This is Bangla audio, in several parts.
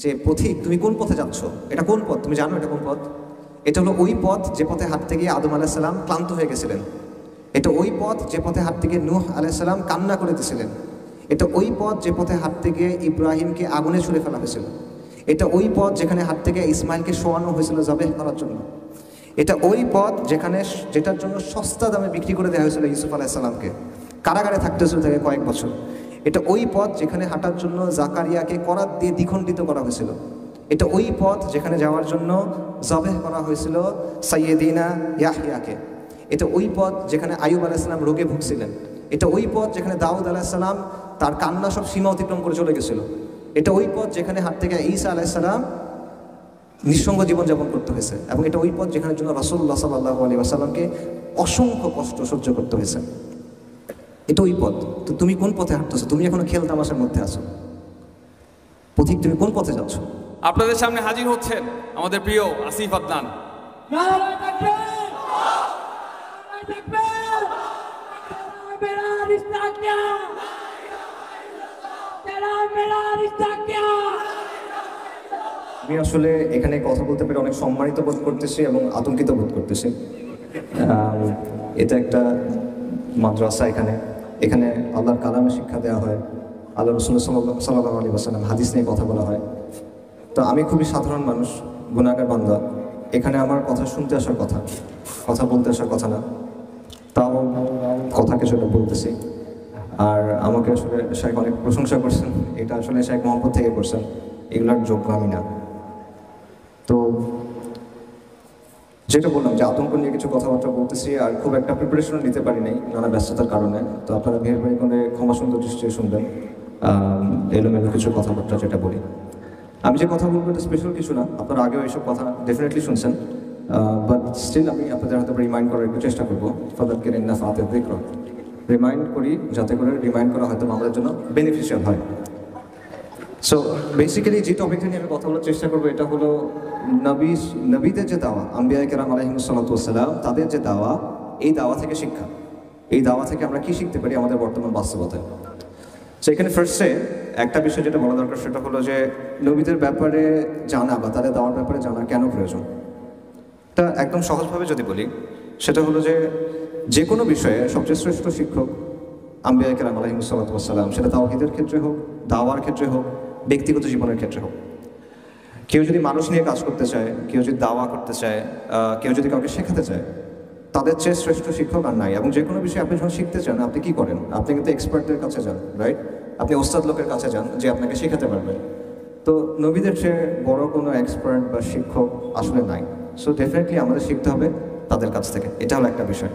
যে পথিক তুমি কোন পথে যাচ্ছ, এটা কোন পথ, তুমি জানো এটা কোন পথ? এটা হলো ওই পথ যে পথে হাঁটতে গিয়ে আদম আলাইহিস সালাম ক্লান্ত হয়ে গেছিলেন। এটা ওই পথ যে পথে হাঁটতে গিয়ে নূহ আলাইহিস সালাম কান্না করে দিয়েছিলেন। এটা ওই পথ যে পথে হাঁটতে গিয়ে ইব্রাহিমকে আগুনে ছুঁড়ে ফেলা হয়েছিল। এটা ওই পথ যেখানে হাঁটতে গিয়ে ইসমাইলকে শোয়ানো হয়েছিল জবেহ করার জন্য। এটা ওই পথ যেটার জন্য সস্তা দামে বিক্রি করে দেওয়া হয়েছিল ইউসুফ আলাইহিস সালামকে, কারাগারে থাকতে হয়েছিল তাকে কয়েক বছর। এটা ওই পথ যেখানে হাঁটার জন্য জাকারিয়াকে করাত দিয়ে দ্বিখণ্ডিত করা হয়েছিল। এটা ওই পথ যেখানে যাওয়ার জন্য জবেহ করা হয়েছিল সাইয়েদিনা ইয়াহইয়াকে। এটা ওই পথ যেখানে আইয়ুব আলাইহিস সালাম রোগে ভুগছিলেন। এটা ওই পথ যেখানে দাউদ আলাইহিস সালাম তার কান্না সব সীমা অতিক্রম করে চলে গেছিল। এটা ওই পথ যেখানে হাঁটতে গিয়ে ঈসা আলাইহিস সালাম নিঃসঙ্গ জীবনযাপন করতে হয়েছে। এবং এটা ওই পথ যেখানে জন্য রাসূলুল্লাহ সাল্লাল্লাহু আলাইহি ওয়াসাল্লামকে অসংখ্য কষ্ট সহ্য করতে হয়েছে। এটা ওই পথ। তো তুমি কোন পথে হাঁটতেছো? তুমি এখনো খেল তামাশার মধ্যে আছো। পথিক, তুমি কোন পথে যাচ্ছ? আপনাদের সামনে হাজির হচ্ছেন আমাদের প্রিয় আসিফ আদনান। আমি আসলে এখানে কথা বলতে পেরে অনেক সম্মানিত বোধ করতেছি এবং আতঙ্কিত বোধ করতেছি। এটা একটা মাদ্রাসা। এখানে আল্লাহর কালামে শিক্ষা দেওয়া হয়, আল্লাহ রাসূল সাল্লাল্লাহু আলাইহি ওয়াসাল্লাম হাদিস নিয়ে কথা বলা হয়। তো আমি খুবই সাধারণ মানুষ, গুনাহগার বান্দা। এখানে আমার কথা শুনতে আসার কথা, কথা বলতে আসার কথা না, তাও কথা কিছুটা বলতেছি। আর আমাকে আসলে শাইখ অনেক প্রশংসা করছেন, এটা আসলে শাইখ মোহাম্মদ থেকে করছেন, এগুলোর যোগ্য আমি না। তো যেটা বললাম যে আতঙ্ক নিয়ে কিছু কথাবার্তা বলতেছি, আর খুব একটা প্রিপারেশনও নিতে পারি নাই নানা ব্যস্ততার কারণে। তো আপনারা মেহেরবানি করে ক্ষমা সুন্দর দৃষ্টিতে শুনবেন এলোমেলো কিছু কথাবার্তা যেটা বলি। আমি যে কথা বলবো এটা স্পেশাল কিছু না, আপনারা আগেও এইসব কথা ডেফিনেটলি শুনছেন, বাট স্টিল আমি আপনাদের হয়তো রিমাইন্ড করার একটু চেষ্টা করবো। ফাদারকে নাফাতে যিকর রিমাইন্ড করি, যাতে করে রিমাইন্ড করা হয়তো আমাদের জন্য বেনিফিশিয়াল হয়। সো বেসিক্যালি যে টপিকটা নিয়ে আমি কথা বলার চেষ্টা করবো এটা হলো নবীদের যে দাওয়া, আম্বিয়া কেরাম আলাইহিমুস সালাতু ওয়াস সালাম, তাদের যে দাওয়া, এই দাওয়া থেকে শিক্ষা, এই দাওয়া থেকে আমরা কি শিখতে পারি আমাদের বর্তমান বাস্তবতায়। সো এখানে ফার্স্টে একটা বিষয় যেটা বলা দরকার সেটা হলো যে নবীদের ব্যাপারে জানা বা তাদের দাওয়ার ব্যাপারে জানা কেন প্রয়োজন। এটা একদম সহজভাবে যদি বলি সেটা হলো যে কোনো বিষয়ে সবচেয়ে শ্রেষ্ঠ শিক্ষক আম্বিয়া কেরাম আলাইহিমুস সালাতু ওয়াস সালাম, সেটা তাওহীদের ক্ষেত্রে হোক, দাওয়ার ক্ষেত্রে হোক, ব্যক্তিগত জীবনের ক্ষেত্রে হোক। কেউ যদি মানুষ নিয়ে কাজ করতে চায়, কেউ যদি দাওয়া করতে চায়, কেউ যদি কাউকে শেখাতে চায়, তাদের চেয়ে শ্রেষ্ঠ শিক্ষক আর নাই। এবং যে কোনো বিষয়ে আপনি যখন শিখতে চান আপনি কি করেন? আপনি কিন্তু এক্সপার্টদের কাছে যান, রাইট? আপনি ওস্তাদ লোকের কাছে যান যে আপনাকে শেখাতে পারবেন। তো নবীদের চেয়ে বড় কোনো এক্সপার্ট বা শিক্ষক আসলে নাই। সো ডেফিনেটলি আমাদের শিখতে হবে তাদের কাছ থেকে, এটা হলো একটা বিষয়।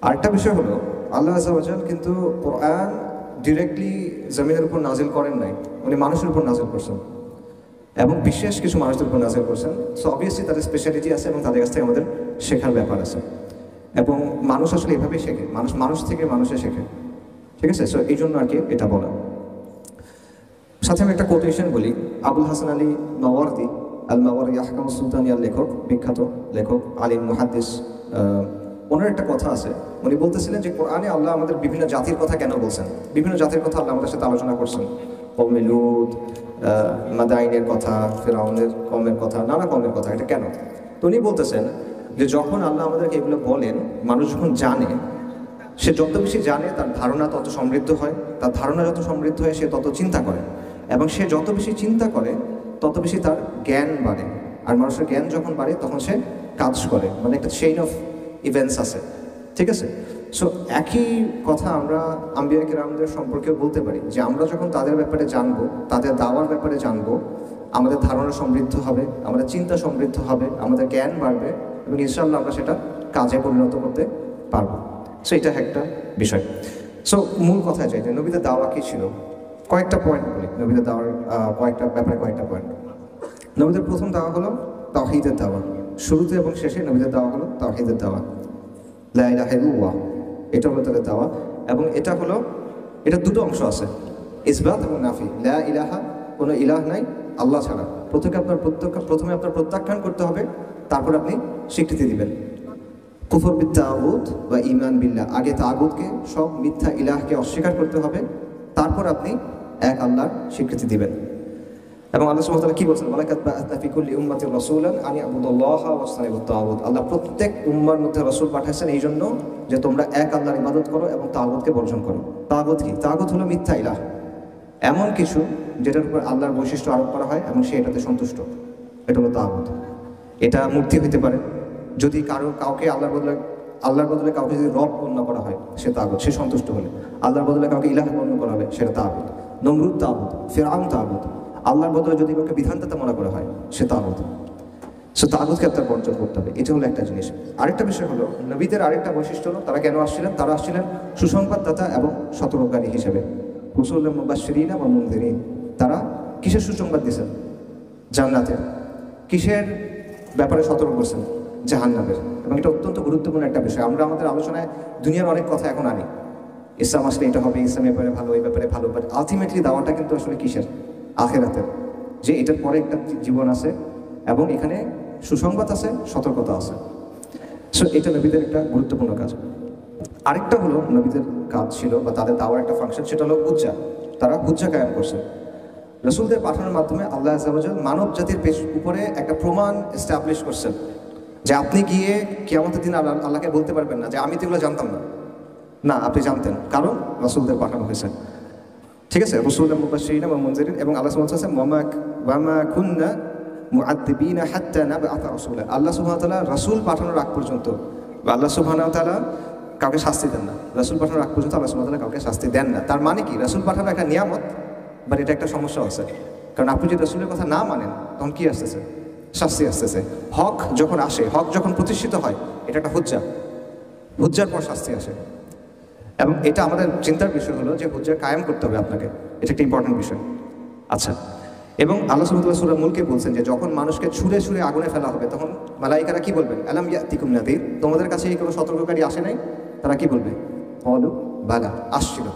আরেকটা বিষয় হলো আল্লাহ আযজা ওয়া জাল কিন্তু কোরআন ডিরেক্টলি জমিনের উপর নাজিল করেন নাই, উনি মানুষের উপর নাজিল করছেন এবং বিশেষ কিছু মানুষদের উপর নাজিল করছেন। সো অবভিয়াসলি তাদের স্পেশালিটি আছে এবং তাদের কাছ থেকে আমাদের শেখার ব্যাপার আছে। এবং মানুষ আসলে এভাবেই শেখে, মানুষ থেকে মানুষে শেখে, ঠিক আছে? সো এই জন্য আর কি এটা বলা। সাথে আমি একটা কোটেশন বলি, আবুল হাসান আলী মাওয়ারদি আল মাওয়ারদি আহকাম সুলতানিয়ার লেখক, বিখ্যাত লেখক, আলিম মুহাদ্দিস, ওনার একটা কথা আছে। উনি বলতেছিলেন যে কোরআনে আল্লাহ আমাদের বিভিন্ন জাতির কথা কেন বলছেন, বিভিন্ন জাতির কথা আল্লাহ আমাদের সাথে আলোচনা করছেন। কওমে লূত, মাদাইনের কথা, ফিরআউনের কওমের কথা, নানা কওমের কথা। এটা কেন? তো উনি বলতেছেন যে যখন আল্লাহ আমাদেরকে এগুলো বলেন, মানুষ যখন জানে, সে যত বেশি জানে তার ধারণা তত সমৃদ্ধ হয়, তার ধারণা যত সমৃদ্ধ হয় সে তত চিন্তা করে, এবং সে যত বেশি চিন্তা করে তত বেশি তার জ্ঞান বাড়ে, আর মানুষের জ্ঞান যখন বাড়ে তখন সে কাজ করে, মানে একটা চেইন অফ ইভেন্টস আছে, ঠিক আছে? সো একই কথা আমরা আম্বিয়া কেরামদের সম্পর্কেও বলতে পারি যে আমরা যখন তাদের ব্যাপারে জানবো, তাদের দাওয়ার ব্যাপারে জানবো, আমাদের ধারণা সমৃদ্ধ হবে, আমাদের চিন্তা সমৃদ্ধ হবে, আমাদের জ্ঞান বাড়বে, এবং ইনশাআল্লাহ আমরা সেটা কাজে পরিণত করতে পারবো। সো এটা একটা বিষয়। সো মূল কথায় যাই যে নবীদের দাওয়া কী ছিল, কয়েকটা পয়েন্ট বলি। নবীদের দাওয়ার কয়েকটা ব্যাপারে কয়েকটা পয়েন্ট। নবীদের প্রথম দাওয়া হলো তাওহীদের দাওয়া। শুরুতে এবং শেষে নবীদের দাওয়া হলো তাওহীদের দাওয়া, লা ইলাহা ইল্লাল্লাহ, এটা হলো তাদের দাওয়া। এবং এটা দুটো অংশ আছে, ইসবাত এবং নাফি। লা ইলাহা, কোনো ইলাহ নাই আল্লাহ ছাড়া। প্রথমে আপনার প্রত্যাখ্যান করতে হবে, তারপর আপনি স্বীকৃতি দিবেন। কুফর বিদ তাগুত বা ঈমান বিল্লাহ, আগে তাগুতকে, সব মিথ্যা ইলাহকে অস্বীকার করতে হবে, তারপর আপনি এক আল্লাহর স্বীকৃতি দিবেন। এবং আল্লাহ সুবহানাহু ওয়া তাআলা কি বলছেন, ওয়ালাকাদ বা'আথনা ফি কুল্লি উম্মাতিন রাসূলান আন ইয়া'বুদুল্লাহা ওয়াজতানিবুত তাগুত। আল্লাহ প্রত্যেক উম্মার মধ্যে রাসূল পাঠাইছেন এই জন্য যে তোমরা এক আল্লাহর ইবাদত করো এবং তাগুতকে বর্জন করো। তাগুত কি? তাগুত হলো মিথ্যা ইলাহ, এমন কিছু যেটার উপর আল্লাহর বৈশিষ্ট্য আরোপ করা হয় এবং সে এটাতে সন্তুষ্ট, এটা হলো তাগুত। এটা মূর্তি হইতে পারে, যদি কাউকে আল্লাহর বদলে কাউকে যদি রব গণ্য করা হয় সে তাগুত, সে সন্তুষ্ট হলে। আল্লাহর বদলে কাউকে ইলাহ গণ্য করা হবে সেটা তাগুত। নমরুদ তাগুত, ফিরআউন তাগুত। আল্লাহর বদলে যদি কাউকে বিধানদাতা মনে করা হয় সে তাগুত। সো তাগুতকে আপনার বর্জন করতে হবে, এটা হলো একটা জিনিস। আরেকটা বিষয় হলো নবীদের আরেকটা বৈশিষ্ট্য হলো তারা কেন আসছিলেন, তারা আসছিলেন সুসংবাদদাতা এবং সতর্ককারী হিসেবে। রাসূলুল্লাহ মুবাশশিরিন ওয়া মুনযিরিন। তারা কিসের সুসংবাদ দিয়েছেন? জান্নাতের। কিসের ব্যাপারে সতর্ক করছেন? জাহান্নামের। এবং এটা অত্যন্ত গুরুত্বপূর্ণ একটা বিষয়। আমরা আমাদের আলোচনায় দুনিয়ার অনেক কথা এখন আনি, ইসলাম আসলে এটা হবে, ইসলাম ব্যাপারে ভালো, এই ব্যাপারে ভালো, বাট আলটিমেটলি দাওয়াটা কিন্তু আসলে কিসের? আখিরাতের। যে এটার পরে একটা জীবন আছে এবং এখানে সুসংবাদ আছে, সতর্কতা আছে। সো এটা নবীদের একটা গুরুত্বপূর্ণ কাজ। আরেকটা হলো নবীদের কাজ ছিল বা তাদের দাওয়ার একটা ফাংশন, সেটা হলো হুজ্জা। তারা হুজ্জা কায়েম করছে। রাসূলদের পাঠানোর মাধ্যমে আল্লাহ আযজা ওয়া জাল্লা মানব জাতির উপরে একটা প্রমাণ এস্টাবলিশ করছেন যে আপনি গিয়ে কিয়ামতের দিন আল্লাহকে বলতে পারবেন না যে আমি তো এগুলো জানতাম না। না, আপনি জানতেন, কারণ রাসূলদের পাঠানো হয়েছে। ঠিক আছে, রাসূলুল্লাহ মুবাশশিরিন ওয়া মুনযিরিন। এবং আল্লাহ সুবহানাহু ওয়া তাআলা ওয়া মা কুননা মুআদ্দিবিনা হাত্তা নাবআথা রাসূলা। আল্লাহ সুবহানাহু ওয়া তাআলা রাসূল পাঠানোর আগ পর্যন্ত, বা আল্লাহ সুবহানাহু ওয়া তাআলা কাউকে শাস্তি দেন না। রাসূল পাঠানোর আগ পর্যন্ত আল্লাহ সুবহানাহু ওয়া তাআলা কাউকে শাস্তি দেন না। তার মানে কি? রাসূল পাঠানো একটা নিয়ামত, বাট এটা একটা সমস্যা আছে। কারণ আপনি যদি রাসূলের কথা না মানেন তখন কি আসতেছে? শাস্তি আসতেছে। হক যখন আসে, হক যখন প্রতিষ্ঠিত হয়, এটা একটা হুজ্জা। হুজ্জার পর শাস্তি আসে। এবং এটা আমাদের চিন্তার বিষয় হলো যে হুজ্জা কায়েম করতে হবে আপনাকে, এটা একটা ইম্পর্টেন্ট বিষয়। আচ্ছা, এবং আল্লাহ সুবহানাহু ওয়া তাআলা সূরা মুলকে বলছেন যে যখন মানুষকে ছুঁড়ে ছুঁড়ে আগুনে ফেলা হবে তখন মালাইকারা কি বলবেন? আলাম ইয়াতিকুম নাযীর, তোমাদের কাছে এই কোনো সতর্ককারী আসে নাই? তারা কি বলবে? ক্বালু বালা, আসছিল।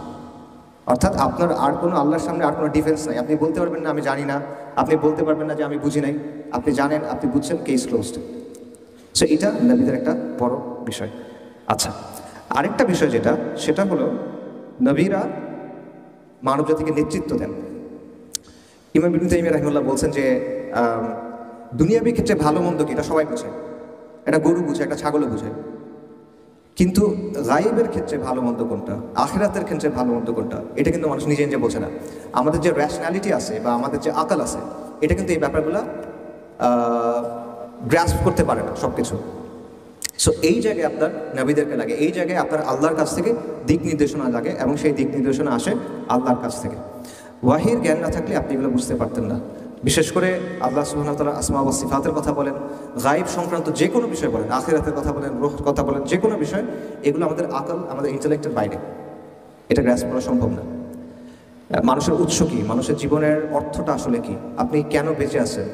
অর্থাৎ আপনার আর কোনো আল্লাহর সামনে আর কোনো ডিফেন্স নাই। আপনি বলতে পারবেন না আমি জানি না, আপনি বলতে পারবেন না যে আমি বুঝি নাই। আপনি জানেন, আপনি বুঝছেন, কেস ক্লোজড। সো এটা নবীদের একটা বড় বিষয়। আচ্ছা, আরেকটা বিষয় যেটা, সেটা হলো নবীরা মানবজাতিকে নেতৃত্ব দেন। ইমাম ইবনে তাইমিয়া রাহিমাহুল্লাহ বলছেন যে দুনিয়াবী ক্ষেত্রে ভালো মন্দ কি এটা সবাই বুঝে, একটা গরু বুঝে, একটা ছাগলও বুঝে, কিন্তু গায়েবের ক্ষেত্রে ভালো মন্দ কোনটা, আখিরাতের ক্ষেত্রে ভালো মন্দ কোনটা, এটা কিন্তু মানুষ নিজে নিজে বোঝে না। আমাদের যে র্যাশনালিটি আছে বা আমাদের যে আকাল আছে, এটা কিন্তু এই ব্যাপারগুলো গ্রাস্প করতে পারে না সব কিছু। সো এই জায়গায় আপনার নবীদেরকে লাগে, এই জায়গায় আপনার আল্লাহর কাছ থেকে দিক নির্দেশনা লাগে, এবং সেই দিক নির্দেশনা আসে আল্লাহর কাছ থেকে। ওয়াহির জ্ঞান না থাকলে আপনি এগুলো বুঝতে পারতেন না। বিশেষ করে আল্লাহ সুবহানাহু ওয়া তাআলা আসমা ওয়া সিফাতের কথা বলেন, গায়েব সংক্রান্ত যে কোনো বিষয় বলেন, আখিরাতের কথা বলেন, রূহের কথা বলেন, যে কোনো বিষয়, এগুলো আমাদের আকল, আমাদের ইন্টেলেক্টের বাইরে, এটা গ্রাস করা সম্ভব না। মানুষের উৎস কী, মানুষের জীবনের অর্থটা আসলে কি, আপনি কেন বেঁচে আছেন,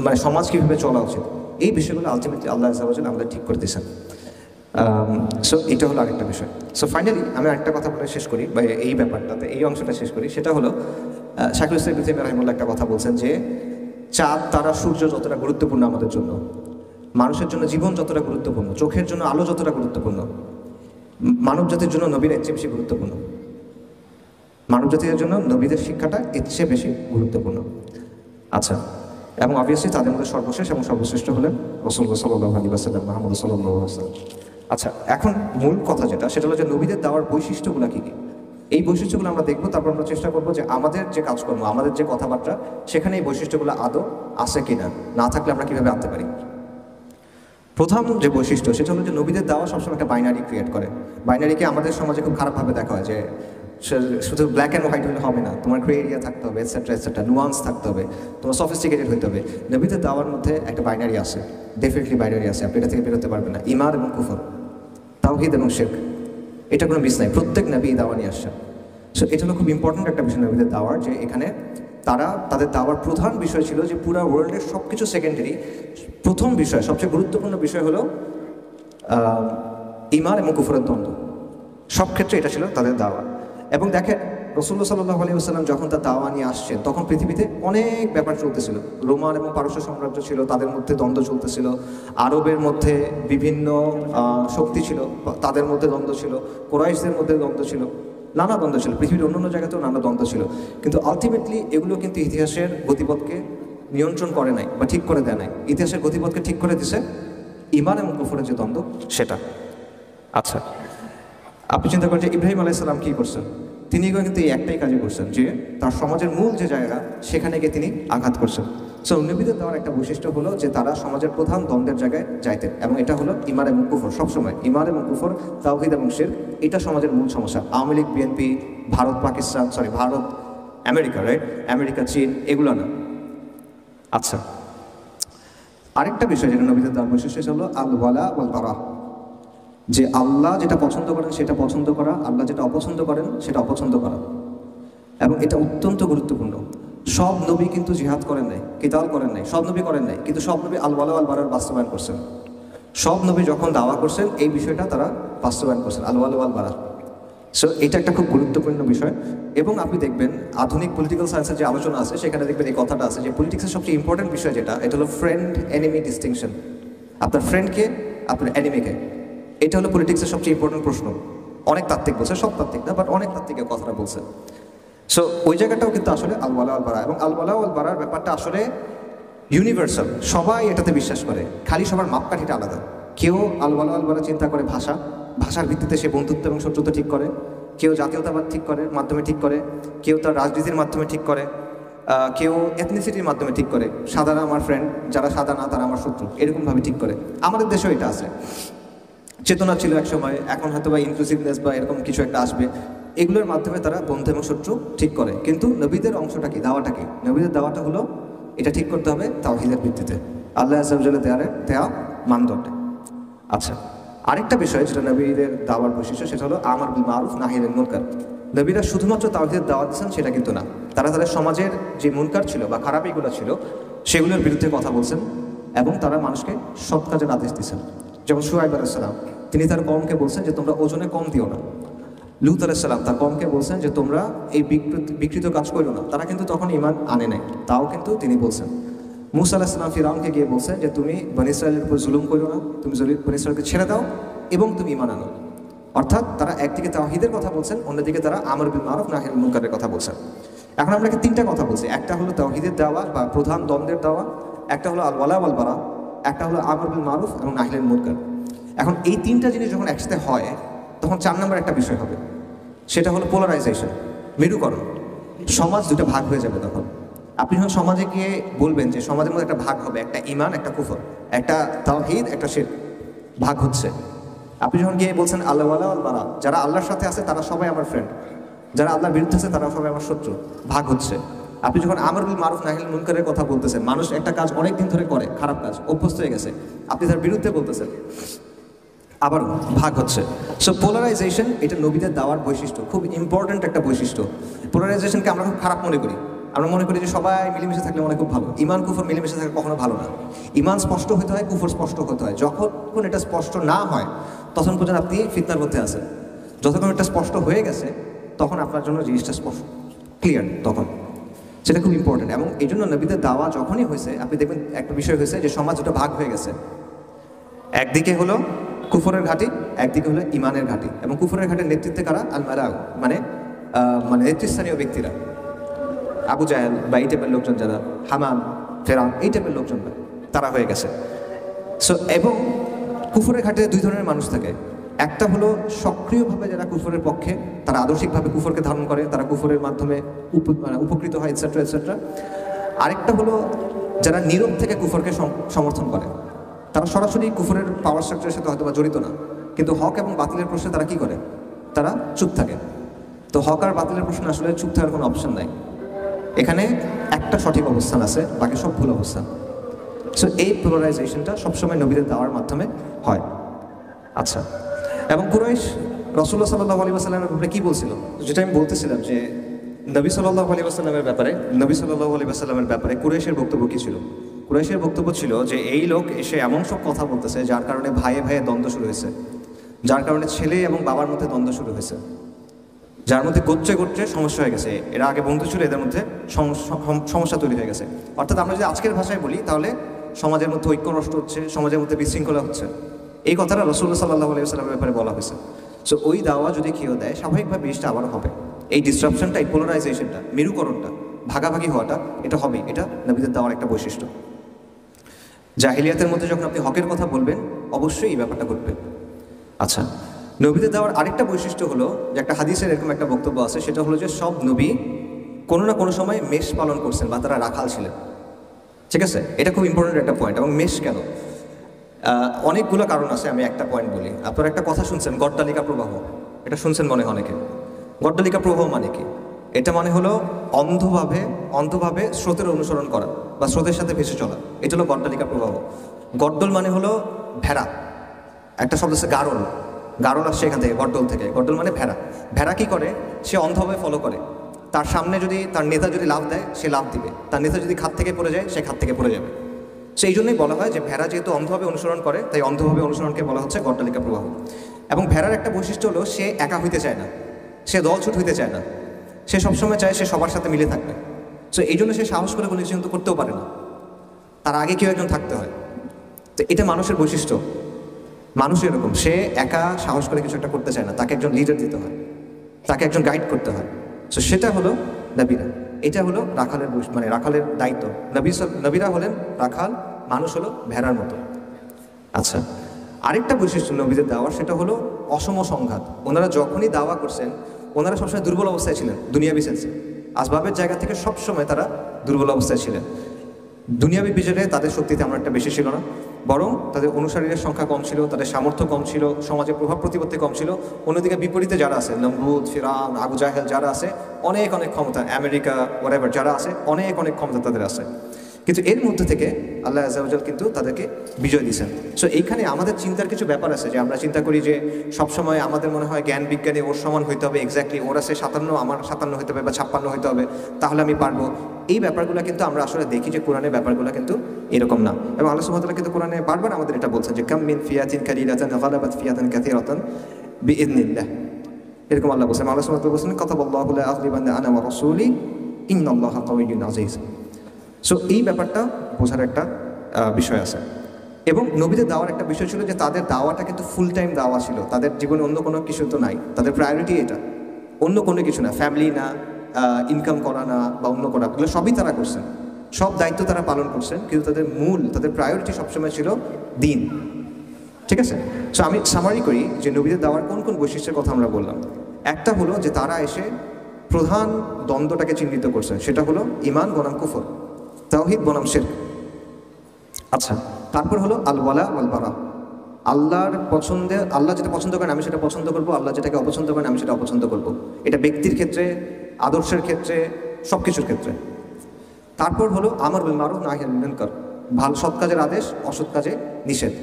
মানে সমাজ কীভাবে চলা উচিত, এই বিষয়গুলো আলটিমেটলি আল্লাহ আযজা ওয়া জাল্লা আমাদের ঠিক করে দিয়েছেন। সো এটা হলো আরেকটা বিষয়। সো ফাইনালি আমি আরেকটা কথা বলে শেষ করি, বা এই ব্যাপারটাতে এই অংশটা শেষ করি। সেটা হলো শাইখুল ইসলাম ইবনে তাইমিয়া রাহিমাহুল্লাহ একটা কথা বলছেন যে চাঁদ, তারা, সূর্য যতটা গুরুত্বপূর্ণ আমাদের জন্য, মানুষের জন্য জীবন যতটা গুরুত্বপূর্ণ, চোখের জন্য আলো যতটা গুরুত্বপূর্ণ, মানব জাতির জন্য নবীরা এর চেয়ে বেশি গুরুত্বপূর্ণ। মানব জাতির জন্য নবীদের শিক্ষাটা এর চেয়ে বেশি গুরুত্বপূর্ণ। আচ্ছা, এবং অবভিয়াসলি তাদের মধ্যে সর্বশেষ এবং সর্বশ্রেষ্ঠ হলেন রাসূলুল্লাহ সাল্লাল্লাহু আলাইহি ওয়াসাল্লাম, মুহাম্মদ সাল্লাল্লাহু আলাইহি ওয়াসাল্লাম। আচ্ছা, এখন মূল কথা যেটা, সেটা হলো যে নবীদের দেওয়ার বৈশিষ্ট্যগুলো কী কী, এই বৈশিষ্ট্যগুলো আমরা দেখবো। তারপর আমরা চেষ্টা করবো যে আমাদের যে কাজকর্ম, আমাদের যে কথাবার্তা, সেখানে এই বৈশিষ্ট্যগুলো আদৌ আছে কিনা, না থাকলে আমরা কীভাবে আনতে পারি। প্রথম যে বৈশিষ্ট্য, সেটা হলো যে নবীদের দেওয়া সবসময় একটা বাইনারি ক্রিয়েট করে। বাইনারিকে আমাদের সমাজে খুব খারাপভাবে দেখা হয় যে শুধু ব্ল্যাক অ্যান্ড হোয়াইট হলে হবে না, তোমার গ্রে এরিয়া থাকতে হবে, এটসেট্রা এটসেট্রা, নুয়ান্স থাকতে হবে, তোমার সফিস্টিকেটেড হতে হবে। নবীদের দেওয়ার মধ্যে একটা বাইনারি আছে, ডেফিনেটলি বাইনারি আছে, আপনি এটা থেকে বেরোতে পারবেন না। ঈমান এবং কুফর, তাওহীদ এবং শিরক, এটা কোনো মিস নাই। প্রত্যেক নবী দাওয়া নিয়ে আসছেন। সো এটা হলো খুব ইম্পর্ট্যান্ট একটা বিষয় নবীদের দাওয়ার, যে এখানে তারা তাদের দাওয়ার প্রধান বিষয় ছিল যে পুরো ওয়ার্ল্ডের সব কিছু সেকেন্ডারি, প্রথম বিষয়, সবচেয়ে গুরুত্বপূর্ণ বিষয় হলো ঈমান এবং কুফরের দ্বন্দ্ব। সব ক্ষেত্রে এটা ছিল তাদের দাওয়া। এবং দেখেন রাসূলুল্লাহ সাল্লাল্লাহু আলাইহি ওয়াসাল্লাম যখন তার দাওয়া নিয়ে আসছেন, তখন পৃথিবীতে অনেক ব্যাপার চলতেছিল। রোমান এবং পারস্য সাম্রাজ্য ছিল, তাদের মধ্যে দ্বন্দ্ব চলতেছিল। আরবের মধ্যে বিভিন্ন শক্তি ছিল, তাদের মধ্যে দ্বন্দ্ব ছিল। কুরাইশদের মধ্যে দ্বন্দ্ব ছিল। নানা দ্বন্দ্ব ছিল, পৃথিবীর অন্যান্য জায়গাতেও নানা দ্বন্দ্ব ছিল, কিন্তু আলটিমেটলি এগুলো কিন্তু ইতিহাসের গতিপথকে নিয়ন্ত্রণ করে নাই বা ঠিক করে দেয় নাই। ইতিহাসের গতিপথকে ঠিক করে দিছে ঈমান এবং কুফরের যে দ্বন্দ্ব সেটা। আচ্ছা, আপনি চিন্তা করেন যে ইব্রাহিম আলাইহিস সালাম কী করছেন? তিনি কিন্তু এই একটাই কাজই করছেন যে তার সমাজের মূল যে জায়গা সেখানে গিয়ে তিনি আঘাত করছেন। সো নবীদের দেওয়ার একটা বৈশিষ্ট্য হলো যে তারা সমাজের প্রধান দ্বন্দ্বের জায়গায় যাইতেন, এবং এটা হলো ঈমান এবং কুফর। সবসময় ঈমান এবং কুফর, তাওহীদ এবং শিরক, এটা সমাজের মূল সমস্যা। Awami League, BNP, Bharat Pakistan, Bharat America, right, America চীন, এগুলো না। আচ্ছা, আরেকটা বিষয় যেটা নবীদের দেওয়ার বৈশিষ্ট্য হলো আল ওয়ালা ওয়াল বারা, যে আল্লাহ যেটা পছন্দ করেন সেটা পছন্দ করা, আল্লাহ যেটা অপছন্দ করেন সেটা অপছন্দ করা। এবং এটা অত্যন্ত গুরুত্বপূর্ণ। সব নবী কিন্তু জিহাদ করেন নাই, কিতাল করেন নাই, সব নবী করেন নাই, কিন্তু সব নবী আল ওয়ালা ওয়াল বারার বাস্তবায়ন করছেন। সব নবী যখন দাওয়া করছেন এই বিষয়টা তারা বাস্তবায়ন করছেন, আল ওয়ালা ওয়াল বারা। সো এটা একটা খুব গুরুত্বপূর্ণ বিষয়। এবং আপনি দেখবেন আধুনিক পলিটিক্যাল সায়েন্সের যে আলোচনা আছে সেখানে দেখবেন এই কথাটা আছে যে পলিটিক্সের সবচেয়ে ইম্পর্টেন্ট বিষয় যেটা, এটা হলো ফ্রেন্ড এনিমি ডিস্টিংশন। আপনার ফ্রেন্ডকে, আপনার এনিমিকে, এটা হলো পলিটিক্সের সবচেয়ে ইম্পর্টেন্ট প্রশ্ন। অনেক তাত্ত্বিক বলছে, সব তাত্ত্বিক না, বাট অনেক তাত্ত্বিকের কথাটা বলছে। সো ওই জায়গাটাও কিন্তু আসলে আল ওয়ালা আল বারা, এবং আল ওয়ালা আল বারার ব্যাপারটা আসলে ইউনিভার্সাল, সবাই এটাতে বিশ্বাস করে, খালি সবার মাপকাঠিটা আলাদা। কেউ আল ওয়ালা আল বারা চিন্তা করে ভাষার ভিত্তিতে সে বন্ধুত্ব এবং শত্রুতা ঠিক করে, কেউ জাতীয়তাবাদ ঠিক করে মাধ্যমে ঠিক করে, কেউ তার রাজনীতির মাধ্যমে ঠিক করে, কেউ এথনিসিটির মাধ্যমে ঠিক করে, সাদারা আমার ফ্রেন্ড, যারা সাদা না তারা আমার শত্রু, এরকমভাবে ঠিক করে। আমাদের দেশেও এটা আছে, চেতনা ছিল এক সময়, এখন হয়তো বা ইনক্লুসিভনেস বা এরকম কিছু একটা আসবে, এগুলোর মাধ্যমে তারা বন্ধু এবং শত্রু ঠিক করে। কিন্তু নবীদের অংশটা কি, দাওয়াটা কি? নবীদের দাওয়াটা হলো এটা ঠিক করতে হবে তাওহীদের ভিত্তিতে, আল্লাহ আযজা ওয়া জাল্লা দেয়া মানদণ্ডে। আচ্ছা, আরেকটা বিষয় যেটা নবীদের দাওয়ার বৈশিষ্ট্য সেটা হলো আমর বিল মারুফ নাহি আনিল মুনকার। নবীরা শুধুমাত্র তাওহীদের দাওয়াত দিচ্ছেন সেটা কিন্তু না, তারা তাদের সমাজের যে মুনকার ছিল বা খারাপিগুলো ছিল সেগুলোর বিরুদ্ধে কথা বলছেন, এবং তারা মানুষকে সৎ কাজের আদেশ দিচ্ছেন। যেমন শুআয়ব আলাইহিস সালাম, তিনি তার কওমকে বলছেন যে তোমরা ওজনে কম দিও না। লূত আলাইহিস সালাম তার কওমকে বলছেন যে তোমরা এই বিকৃত কাজ করো না। তারা কিন্তু তখন ঈমান আনে নাই, তাও কিন্তু তিনি বলছেন। মূসা আলাইহিস সালাম ফিরআউনকে গিয়ে বলছেন যে তুমি বনী ইসরাঈলের উপর জুলুম করো না, তুমি বনী ইসরাঈলকে ছেড়ে দাও এবং তুমি ঈমান আনো। অর্থাৎ তারা একদিকে তাওহীদের কথা বলছেন, অন্যদিকে তারা আমর বিল মারুফ নাহি আনিল মুনকারের কথা বলছেন। এখন আমরা তিনটা কথা বলছি, একটা হলো তাওহীদের দাওয়া বা প্রধান দ্বন্দ্বের দাওয়া, একটা হলো আল ওয়ালা ওয়াল বারা, একটা হলো আমর বিল মারুফ এবং নাহি আনিল মুনকার। এখন এই তিনটা জিনিস যখন একসাথে হয় তখন 4 নম্বর একটা বিষয় হবে, সেটা হলো পোলারাইজেশন, মেরুকরণ। সমাজ দুটো ভাগ হয়ে যাবে। তখন আপনি যখন সমাজে গিয়ে বলবেন যে সমাজের মধ্যে একটা ভাগ হবে, একটা ঈমান একটা কুফর, একটা তাওহীদ একটা শিরক, ভাগ হচ্ছে। আপনি যখন গিয়ে বলছেন আল্লাহ ওয়ালা ওয়াল বারা, যারা আল্লাহর সাথে আছে তারা সবাই আমার ফ্রেন্ড, যারা আল্লাহর বিরুদ্ধে আছে তারা সবাই আমার শত্রু, ভাগ হচ্ছে। আপনি যখন আমর বিল মারুফ নাহি আনিল মুনকারের কথা বলতেছেন, মানুষ একটা কাজ অনেক দিন ধরে করে, খারাপ কাজ, অভ্যস্ত হয়ে গেছে, আপনি তার বিরুদ্ধে বলতেছেন, আবার ভাগ হচ্ছে। সো পোলারাইজেশন এটা নবীদের দাওয়ার বৈশিষ্ট্য, খুব ইম্পর্ট্যান্ট একটা বৈশিষ্ট্য। পোলারাইজেশনকে আমরা খুব খারাপ মনে করি, আমরা মনে করি যে সবাই মিলেমিশে থাকলে মনে খুব ভালো। ঈমান কুফর মিলেমিশে থাকলে কখনো ভালো না। ঈমান স্পষ্ট হতে হয়, কুফর স্পষ্ট হতে হয়। যখন এটা স্পষ্ট না হয় তখন পর্যন্ত আপনি ফিতনার মধ্যে আছেন। যতক্ষণ এটা স্পষ্ট হয়ে গেছে তখন আপনার জন্য জিনিসটা স্পষ্ট ক্লিয়ার, তখন সেটা খুব ইম্পর্টেন্ট। এবং এই জন্য নবীদের দাওয়া যখনই হয়েছে আপনি দেখবেন একটা বিষয় হয়েছে যে সমাজ দুটো ভাগ হয়ে গেছে, একদিকে হলো কুফরের ঘাঁটি, একদিকে হলো ঈমানের ঘাঁটি। এবং কুফরের ঘাটের নেতৃত্বে কারা? আল মালাউ, মানে নেতৃস্থানীয় ব্যক্তিরা, আবু জাহেল বা এই টাইপের লোকজন, যারা হামান ফেরাউন এই টাইপের লোকজন তারা হয়ে গেছে। সো এবং কুফরের ঘাটে 2 ধরনের মানুষ থাকে, একটা হলো সক্রিয়ভাবে যারা কুফরের পক্ষে, তারা আদর্শিকভাবে কুফরকে ধারণ করে, তারা কুফরের মাধ্যমে উপকৃত হয়, এটসেট্রা এটসেট্রা। আরেকটা হলো যারা নীরব থেকে কুফরকে সমর্থন করে, তারা সরাসরি কুফরের পাওয়ার স্ট্রাকচারের সাথে হয়তো বা জড়িত না, কিন্তু হক এবং বাতিলের প্রশ্নে তারা কি করে? তারা চুপ থাকে। তো হক আর বাতিলের প্রশ্নে আসলে চুপ থাকার কোনো অপশন নাই, এখানে একটা সঠিক অবস্থান আছে, বাকি সব ভুল অবস্থান। সো এই পোলারাইজেশনটা সবসময় নবীদের দাওয়ার মাধ্যমে হয়। আচ্ছা, এবং কুরাইশ রাসূলুল্লাহ সাল্লাল্লাহু আলাইহি ওয়াসাল্লামের ব্যাপারে কী বলছিল, যেটা আমি বলতেছিলাম যে নবী সাল্লাল্লাহু আলাইহি ওয়াসাল্লামের ব্যাপারে কুরাইশের বক্তব্য কী ছিল? কুরাইশের বক্তব্য ছিল যে এই লোক এসে এমন সব কথা বলতেছে যার কারণে ভাইয়ে ভাইয়ে দ্বন্দ্ব শুরু হয়েছে, যার কারণে ছেলে এবং বাবার মধ্যে দ্বন্দ্ব শুরু হয়েছে, যার মধ্যে গোত্রে গোত্রে সমস্যা হয়ে গেছে। এরা আগে বন্ধু ছিল, এদের মধ্যে সমস্যা তৈরি হয়ে গেছে। অর্থাৎ আমরা যদি আজকের ভাষায় বলি তাহলে সমাজের মধ্যে ঐক্য নষ্ট হচ্ছে, সমাজের মধ্যে বিশৃঙ্খলা হচ্ছে। এই কথাটা রাসূলুল্লাহ সাল্লাল্লাহু আলাইহি ওয়াসাল্লামের ব্যাপারে বলা হয়েছে। সো ওই দাওয়া যদি কেউ দেয় স্বাভাবিকভাবে জিনিসটা আবার হবে। এই ডিসরাপশনটা, এই পোলারাইজেশনটা, মেরুকরণটা, ভাগাভাগি হওয়াটা, এটা হবে। এটা নবীদের দাওয়ার একটা বৈশিষ্ট্য। জাহিলিয়াতের মধ্যে যখন আপনি হকের কথা বলবেন অবশ্যই এই ব্যাপারটা ঘটবে। আচ্ছা, নবীদের দেওয়ার আরেকটা বৈশিষ্ট্য হলো যে একটা হাদিসের এরকম একটা বক্তব্য আছে, সেটা হলো যে সব নবী কোনো না কোনো সময় মেষ পালন করছেন বা তারা রাখাল ছিলেন। ঠিক আছে, এটা খুব ইম্পর্টেন্ট একটা পয়েন্ট। এবং মেষ কেন, অনেকগুলো কারণ আছে, আমি একটা পয়েন্ট বলি। আপনারা একটা কথা শুনছেন, গড্ডালিকা প্রবাহ, এটা শুনছেন মনে হয় অনেকে। গড্ডালিকা প্রবাহ মানে কি? এটা মানে হলো অন্ধভাবে স্রোতের অনুসরণ করা বা স্রোতের সাথে ভেসে চলা, এটা হলো গড্ডালিকা প্রবাহ। গড্ডল মানে হলো ভেড়া, একটা শব্দ আছে গারল, গারল আসছে এখান থেকে, গড্ডল থেকে। গড্ডল মানে ভেড়া। ভেড়া কি করে? সে অন্ধভাবে ফলো করে। তার সামনে যদি তার নেতা যদি লাফ দেয় সে লাফ দিবে, তার নেতা যদি খাত থেকে পড়ে যায় সে খাত থেকে পড়ে যাবে। সেই জন্যই বলা হয় যে ভেড়া যেহেতু অন্ধভাবে অনুসরণ করে, তাই অন্ধভাবে অনুসরণকে বলা হচ্ছে গড্ডালিকা প্রবাহ। এবং ভেড়ার একটা বৈশিষ্ট্য হলো সে একা হইতে চায় না, সে দলছুট হইতে চায় না, সে সবসময় চায় সে সবার সাথে মিলে থাকবে। সো এই জন্য সে সাহস করে কোনো কিছু কিন্তু করতেও পারে না, তার আগে কেউ একজন থাকতে হয়। তো এটা মানুষের বৈশিষ্ট্য, মানুষ এরকম, সে একা সাহস করে কিছু একটা করতে চায় না, তাকে একজন লিডার দিতে হয়, তাকে একজন গাইড করতে হয়। সো সেটা হলো নবীরা, এটা হলো রাখালের মানে রাখালের দায়িত্ব। নবীরা হলেন রাখাল, মানুষ হলো ভেড়ার মতো। আচ্ছা, আরেকটা বৈশিষ্ট্য নবীদের দাওয়ার, সেটা হলো অসম সংঘাত। ওনারা যখনই দাওয়া করছেন ওনারা সবসময় দুর্বল অবস্থায় ছিলেন, দুনিয়াবি সেন্সে। আসবাবের জায়গা থেকে সবসময় তারা দুর্বল অবস্থায় ছিলেন। দুনিয়াবি বিচারে তাদের শক্তি তেমন একটা বেশি ছিল না, বরং তাদের অনুসারীদের সংখ্যা কম ছিল, তাদের সামর্থ্য কম ছিল, সমাজে প্রভাব প্রতিপত্তি কম ছিল। অন্যদিকে বিপরীতে যারা আছে, নমরুদ, ফিরআউন, আবু জাহেল যারা আছে, অনেক ক্ষমতা, আমেরিকা ওয়ারেভার যারা আছে, অনেক ক্ষমতা তাদের আছে। কিন্তু এর মধ্যে থেকে আল্লাহ আযজা ওয়া জাল কিন্তু তাদেরকে বিজয় দিয়েছেন। সো এইখানে আমাদের চিন্তার কিছু ব্যাপার আছে, যে আমরা চিন্তা করি যে সবসময় আমাদের মনে হয় জ্ঞান বিজ্ঞানে ওর সমান হইতে হবে, এক্স্যাক্টলি ওর আছে 57 আমার 57 হইতে হবে বা 56 হইতে হবে, তাহলে আমি পারবো। এই ব্যাপারগুলো কিন্তু আমরা আসলে দেখি যে কোরআনের ব্যাপারগুলো কিন্তু এরকম না। এবং আল্লাহ সুবহানাহু ওয়া তাআলা কিন্তু কোরআনে বারবার আমাদের এটা বলছেন যে কাম মিন ফিয়াতিন কালিলাতান গালাবাত ফিয়াতান কাসীরাতান বিইذنিল্লাহ, এরকম আল্লাহ বলছেন। আল্লাহ সুবহানাহু ওয়া তাআলা বলছেন কাতাবাল্লাহু লা আগলিবান্না আনা ওয়া রাসূলি ইন্নাল্লাহা কাওয়িয়্যুন আযীজ। সো এই ব্যাপারটা বোঝার একটা বিষয় আছে। এবং নবীদের দাওয়ার একটা বিষয় ছিল যে তাদের দাওয়াটা কিন্তু ফুল টাইম দাওয়া ছিল, তাদের জীবনে অন্য কোনো কিছু তো নাই, তাদের প্রায়োরিটি এটা, অন্য কোনো কিছু না, ফ্যামিলি না, ইনকাম করা না বা অন্য করা, এগুলো সবই তারা করছেন, সব দায়িত্ব তারা পালন করছেন, কিন্তু তাদের প্রায়োরিটি সবসময় ছিল দিন। ঠিক আছে, সো আমি সামারি করি যে নবীদের দাওয়ার কোন কোন বৈশিষ্ট্যের কথা আমরা বললাম। একটা হলো যে তারা এসে প্রধান দ্বন্দ্বটাকে চিহ্নিত করছেন, সেটা হলো ঈমান বনাম কুফর, তাওহীদ বনাম শিরক। আচ্ছা, তারপর হলো আল ওয়ালা ওয়াল বারা, আল্লাহর পছন্দে, আল্লাহ যেটা পছন্দ করেন আমি সেটা পছন্দ করবো, আল্লাহ যেটাকে অপছন্দ করেন আমি সেটা অপছন্দ করবো। এটা ব্যক্তির ক্ষেত্রে, আদর্শের ক্ষেত্রে, সব কিছুর ক্ষেত্রে। তারপর হলো আমর বিল মারুফ নাহি আনিল মুনকার, ভালো সৎ কাজের আদেশ, অসৎ কাজে নিষেধ।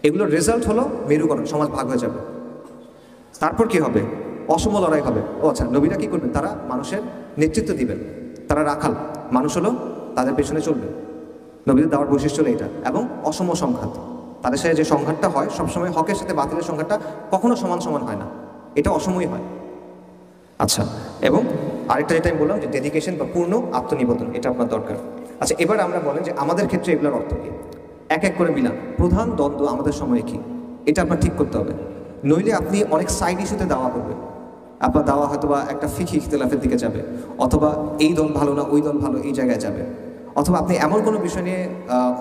এগুলোর রেজাল্ট হলো মেরুকরণ, সমাজ ভাগ হয়ে যাবে। তারপর কি হবে? অসম লড়াই হবে। ও আচ্ছা, নবীরা কি করবেন? তারা মানুষের নেতৃত্ব দিবেন, তারা রাখাল, মানুষ হলো তাদের পেছনে চলবে। নবীদের দাওয়ার বৈশিষ্ট্য হলো এটা। এবং অসম সংঘাত, তাদের সাথে যে সংঘাতটা হয় সবসময় হকের সাথে বাতিলের সংঘাতটা কখনো সমান সমান হয় না, এটা অসমই হয়। আচ্ছা, এবং আরেকটা যেটা আমি বললাম যে ডেডিকেশন বা পূর্ণ আত্মনিবেদন, এটা আপনার দরকার। আচ্ছা, এবার আমরা বলেন যে আমাদের ক্ষেত্রে এগুলোর অর্থ কী, এক এক করে মিলান। প্রধান দ্বন্দ্ব আমাদের সময়ে কী, এটা আপনার ঠিক করতে হবে। নইলে আপনি অনেক সাইড ইস্যুতে দাওয়া করবেন, আপনার দাওয়া হয়তো বা একটা ফিকহি ইখতিলাফের দিকে যাবে, অথবা এই দল ভালো না ওই দল ভালো এই জায়গায় যাবে, অথবা আপনি এমন কোনো বিষয় নিয়ে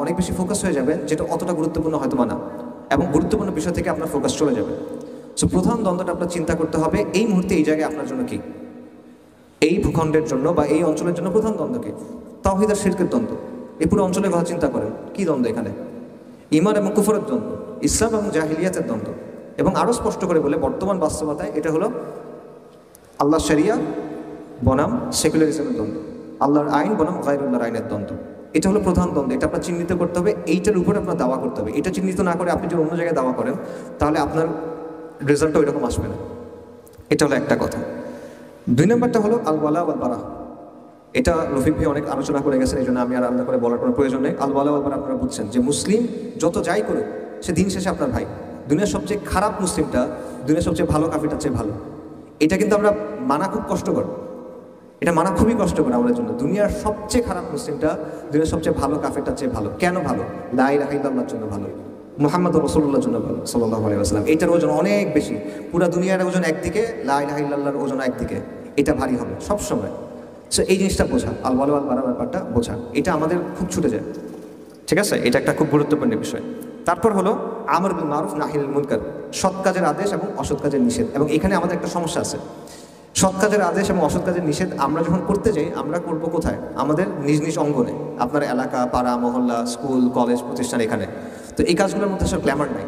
অনেক বেশি ফোকাস হয়ে যাবেন যেটা অতটা গুরুত্বপূর্ণ হয়তো বা না, এবং গুরুত্বপূর্ণ বিষয় থেকে আপনার ফোকাস চলে যাবে। সো প্রধান দ্বন্দ্বটা আপনার চিন্তা করতে হবে এই মুহূর্তে এই জায়গায় আপনার জন্য কি, এই ভূখণ্ডের জন্য বা এই অঞ্চলের জন্য প্রধান দ্বন্দ্ব কি? তাওহীদ আর শিরকের দ্বন্দ্ব। এই পুরো অঞ্চলের কথা চিন্তা করেন, কি দ্বন্দ্ব এখানে? ঈমান এবং কুফরের দ্বন্দ্ব, ইসলাম এবং জাহিলিয়াতের দ্বন্দ্ব। এবং আরও স্পষ্ট করে বলে বর্তমান বাস্তবতায় এটা হলো আল্লাহ শরিয়া বনাম সেকুলারিজমের দ্বন্দ্ব, আল্লাহর আইন বনাম গায়রুল্লাহর আইনের দ্বন্দ্ব। এটা হলো প্রধান দ্বন্দ্ব, এটা আপনার চিহ্নিত করতে হবে, এইটার উপরে আপনার দাওয়া করতে হবে। এটা চিহ্নিত না করে আপনি যদি অন্য জায়গায় দাওয়া করেন তাহলে আপনার রেজাল্টও এরকম আসবে না। এটা হলো একটা কথা। 2 নম্বরটা হলো আল ওয়ালা ওয়াল বারা। এটা রফিক ভাই অনেক আলোচনা করে গেছেন, এই জন্য আমি আর আলাদা করে বলার কোনো প্রয়োজন নেই। আল ওয়ালা ওয়াল বারা আপনারা বুঝছেন যে মুসলিম যত যাই করুক সে দিন শেষে আপনার ভাই। দুনিয়ার সবচেয়ে খারাপ মুসলিমটা দুনিয়ার সবচেয়ে ভালো কাফিরটার চেয়ে ভালো। এটা কিন্তু আমরা মানা খুব কষ্টকর, এটা মানা খুবই কষ্টকর আমাদের জন্য। দুনিয়ার সবচেয়ে খারাপ মুসলিমটা দুনিয়ার সবচেয়ে ভালো কাফেরটার চেয়ে ভালো। কেন ভালো? লা ইলাহা ইল্লাল্লাহর জন্য ভালো। মুহাম্মদ রাসূলুল্লাহর জন্য বলো সাল্লাল্লাহু আলাইহি ওয়াসাল্লাম। এটার ওজন অনেক বেশি, পুরো দুনিয়ার ওজন একদিকে, লা ইলাহা ইল্লাল্লাহর ওজন একদিকে, এটা ভারী হবে সবসময়। সো এই জিনিসটা বোঝা, আল ওয়াল ওয়াল বাড়া ব্যাপারটা বোঝা, এটা আমাদের খুব ছুটে যায়, ঠিক আছে? এটা একটা খুব গুরুত্বপূর্ণ বিষয়। তারপর হলো আমর বিল মারুফ নাহি আনিল মুনকার, সৎ কাজের আদেশ এবং অসৎ কাজের নিষেধ। এবং এখানে আমাদের একটা সমস্যা আছে, সৎ কাজের আদেশ এবং অসৎ কাজের নিষেধ আমরা যখন করতে যাই, আমরা করব কোথায়? আমাদের নিজ নিজ অঙ্গনে, আপনার এলাকা, পাড়া, মহল্লা, স্কুল, কলেজ, প্রতিষ্ঠান, এখানে। তো এই কাজগুলোর মধ্যে আসলে গ্ল্যামার নাই।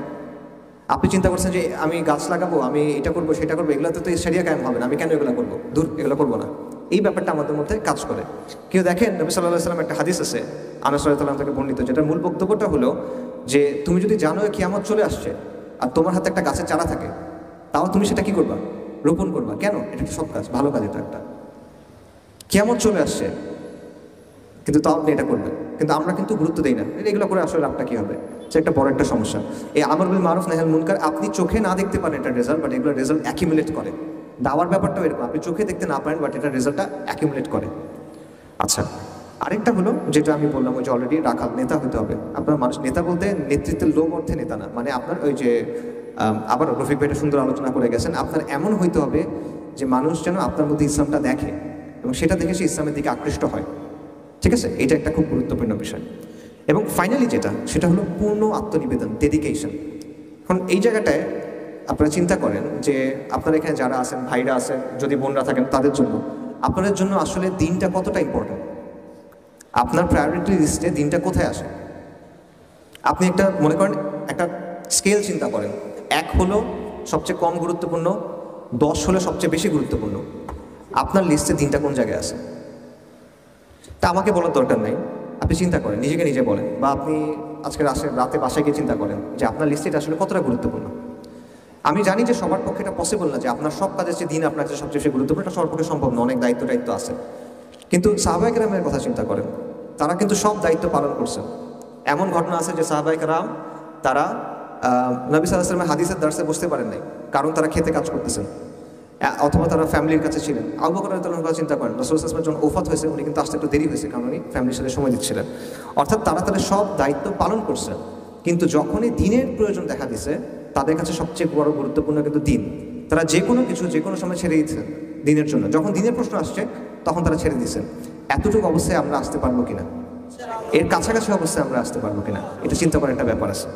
আপনি চিন্তা করছেন যে আমি গাছ লাগাবো, আমি এটা করবো, সেটা করবো, এগুলোতে তো শরিয়া কায়েম হবে না, আমি কেন এগুলো করবো, দূর, এগুলো করবো না। এই ব্যাপারটা আমাদের মধ্যে কাজ করে। কেউ দেখেন, নবী সাল্লাল্লাহু আলাইহি ওয়াসাল্লাম একটা হাদিস আছে আনাস রাদিয়াল্লাহু আনহু থেকে বর্ণিত, যেটার মূল বক্তব্যটা হলো যে তুমি যদি জানো কিয়ামত চলে আসছে আর তোমার হাতে একটা গাছের চারা থাকে, তাও তুমি সেটা কি করবা? রোপণ করবা। কেন? এটা একটা সৎ কাজ, ভালো কাজ, এটা একটা। কিয়ামত চলে আসছে কিন্তু তাও আপনি এটা করবেন, কিন্তু আমরা কিন্তু গুরুত্ব দিই না। এগুলো করে আসলে লাভটা কী হবে? সে একটা বড় একটা সমস্যা। এই আমর বিল মারুফ নাহি আনিল মুনকার আপনি চোখে না দেখতে পারেন এটা রেজাল্ট, বাট এগুলো রেজাল্ট অ্যাকিউমুলেট করে। দাওয়ার ব্যাপারটাও এরকম, আপনি চোখে দেখতে না পারেন, বাট এটা রেজাল্টটা অ্যাকিউমুলেট করে। আচ্ছা, আরেকটা হলো যেটা আমি বললাম, ওই যে অলরেডি রাখাল নেতা হতে হবে আপনার। মানুষ নেতা বলতে নেতৃত্বের লোক অর্থে নেতা না, মানে আপনার ওই যে আবার রফিক ভাইটা সুন্দর আলোচনা করে গেছেন, আপনার এমন হইতে হবে যে মানুষ যেন আপনার মধ্যে ইসলামটা দেখে এবং সেটা দেখে সে ইসলামের দিকে আকৃষ্ট হয়, ঠিক আছে? এটা একটা খুব গুরুত্বপূর্ণ বিষয়। এবং ফাইনালি যেটা, সেটা হলো পূর্ণ আত্মনিবেদন, ডেডিকেশন। এখন এই জায়গাটায় আপনারা চিন্তা করেন যে আপনারা এখানে যারা আছেন, ভাইরা আছেন, যদি বোনরা থাকেন, তাদের জন্য, আপনাদের জন্য আসলে দিনটা কতটা ইম্পর্টেন্ট? আপনার প্রায়োরিটি লিস্টে দিনটা কোথায় আসে? আপনি একটা মনে করেন, একটা স্কেল চিন্তা করেন, 1 হলো সবচেয়ে কম গুরুত্বপূর্ণ, 10 হলো সবচেয়ে বেশি গুরুত্বপূর্ণ। আপনার লিস্টে দিনটা কোন জায়গায় আছে? তা আমাকে বলার দরকার নেই, আপনি চিন্তা করেন, নিজেকে নিজে বলেন, বা আপনি আজকে রাতে বাসায় গিয়ে চিন্তা করেন যে আপনার লিস্টে এটা আসলে কতটা গুরুত্বপূর্ণ। আমি জানি যে সবার পক্ষে এটা পসিবল না যে আপনার সব কাজের চেয়ে দিন আপনার কাছে সবচেয়ে বেশি গুরুত্বপূর্ণ, এটা সবার পক্ষে সম্ভব না, অনেক দায়িত্ব আছে। কিন্তু সাহাবায়ে কেরামের কথা চিন্তা করেন, তারা কিন্তু সব দায়িত্ব পালন করছেন। এমন ঘটনা আছে যে সাহাবায়ে কেরাম তারা নবী সাল্লাল্লাহু আলাইহি ওয়াসাল্লামের হাদিসের দার্সে বসতে পারেন নাই, কারণ তারা খেতে কাজ করতেছেন, অথবা তারা ফ্যামিলির কাছে ছিলেন। আবু বকর রাদিয়াল্লাহু আনহু চিন্তা করেন, রাসূল সাল্লাল্লাহু আলাইহি ওয়াসাল্লাম যখন ওফাত হয়েছে, উনি কিন্তু আসতে একটু দেরি হয়েছে, কারণ উনি ফ্যামিলির সাথে সময় দিচ্ছিলেন। অর্থাৎ তারা তাদের সব দায়িত্ব পালন করছেন, কিন্তু যখনই দিনের প্রয়োজন দেখা দিছে, তাদের কাছে সবচেয়ে বড় গুরুত্বপূর্ণ কিন্তু দিন। তারা যে কোনো কিছু যে কোনো সময় ছেড়ে দিচ্ছেন দিনের জন্য। যখন দিনের প্রশ্ন আসছে, তখন তারা ছেড়ে দিচ্ছেন। এতটুকু অবস্থায় আমরা আসতে পারবো কিনা, এর কাছাকাছি অবস্থায় আমরা আসতে পারবো কিনা, এটা চিন্তা করার একটা ব্যাপার আছে।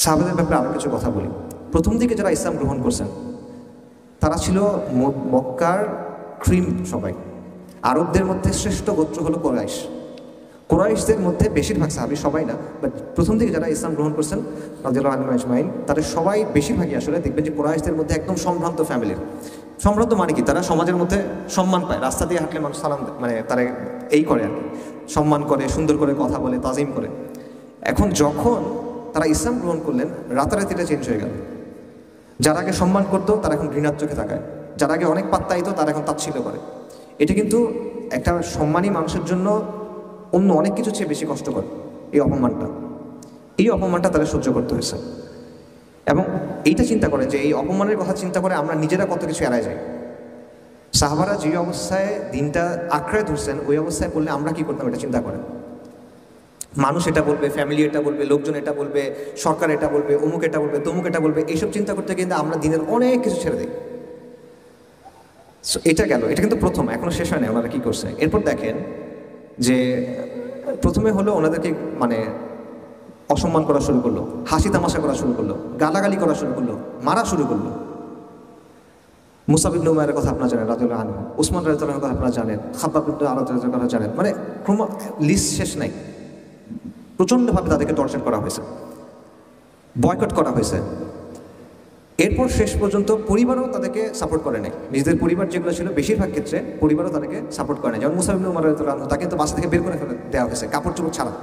সাহাবাদের ব্যাপারে আরও কিছু কথা বলি। প্রথম দিকে যারা ইসলাম গ্রহণ করছেন, তারা ছিল মক্কার ক্রিম। সবাই আরবদের মধ্যে শ্রেষ্ঠ গোত্র হলো কোরাইশ। কোরাইশদের মধ্যে বেশিরভাগ সাহাবী, সবাই না, বাট প্রথম দিকে যারা ইসলাম গ্রহণ করছেন রাদিয়াল্লাহু আনহুম আজমাইন, তাদের সবাই বেশিরভাগই আসলে দেখবেন যে কোরাইশদের মধ্যে একদম সম্ভ্রান্ত ফ্যামিলির। সম্ভ্রান্ত মানে কি? তারা সমাজের মধ্যে সম্মান পায়, রাস্তা দিয়ে হাঁটলে মানুষ সালাম, মানে তারা এই করে আর কি, সম্মান করে, সুন্দর করে কথা বলে, তাজিম করে। এখন যখন তারা ইসলাম গ্রহণ করলেন, রাতারাতি এটা চেঞ্জ হয়ে গেল। যারা আগে সম্মান করতো, তারা এখন ঘৃণার চোখে তাকায়। যারা আগে অনেক পাত্তাইতো, তারা এখন তাচ্ছিল্য করে। এটা কিন্তু একটা সম্মানী মানুষের জন্য অন্য অনেক কিছু চেয়ে বেশি কষ্টকর। এই অপমানটা তারা সহ্য করতে হয়েছে। এবং এইটা চিন্তা করে যে এই অপমানের কথা চিন্তা করে আমরা নিজেরা কত কিছু এড়ায় যাই। সাহাবারা যে অবস্থায় দিনটা আঁকড়ে ধরছেন, ওই অবস্থায় করলে আমরা কি করতাম, এটা চিন্তা করেন। মানুষ এটা বলবে, ফ্যামিলি এটা বলবে, লোকজন এটা বলবে, সরকার এটা বলবে, অমুক এটা বলবে, তমুক এটা বলবে, এইসব চিন্তা করতে কিন্তু আমরা দিনের অনেক কিছু ছেড়ে দিই। এটা গেল, এটা কিন্তু প্রথম, এখনো শেষ হয় না ওনারা কী করছে। এরপর দেখেন যে প্রথমে হলো ওনাদেরকে মানে অসম্মান করা শুরু করলো, হাসি তামাশা করা শুরু করলো, গালাগালি করা শুরু করলো, মারা শুরু করলো। মুসাব ইবনে উমাইরের কথা আপনারা জানেন রাদিয়াল্লাহু আনহু, উসমান রাদিয়াল্লাহু আনহুর কথা আপনারা জানেন, খাব্বাব ইবনে আরাদ রাদিয়াল্লাহু আনহুর কথা জানেন। মানে লিস্ট শেষ নাই। প্রচণ্ডভাবে তাদেরকে টর্চার করা হয়েছে, বয়কট করা হয়েছে। এরপর শেষ পর্যন্ত পরিবারও তাদেরকে সাপোর্ট করে নাই। নিজেদের পরিবার যেগুলো ছিল, বেশিরভাগ ক্ষেত্রে পরিবারও তাদেরকে সাপোর্ট করে নাই। যেমন মুসাব ইবনে উমাইর রাদিয়াল্লাহু আনহু, তাকে কিন্তু বাসা থেকে বের করে ফেলে দেওয়া হয়েছে, কাপড় চোপড় ছাড়া।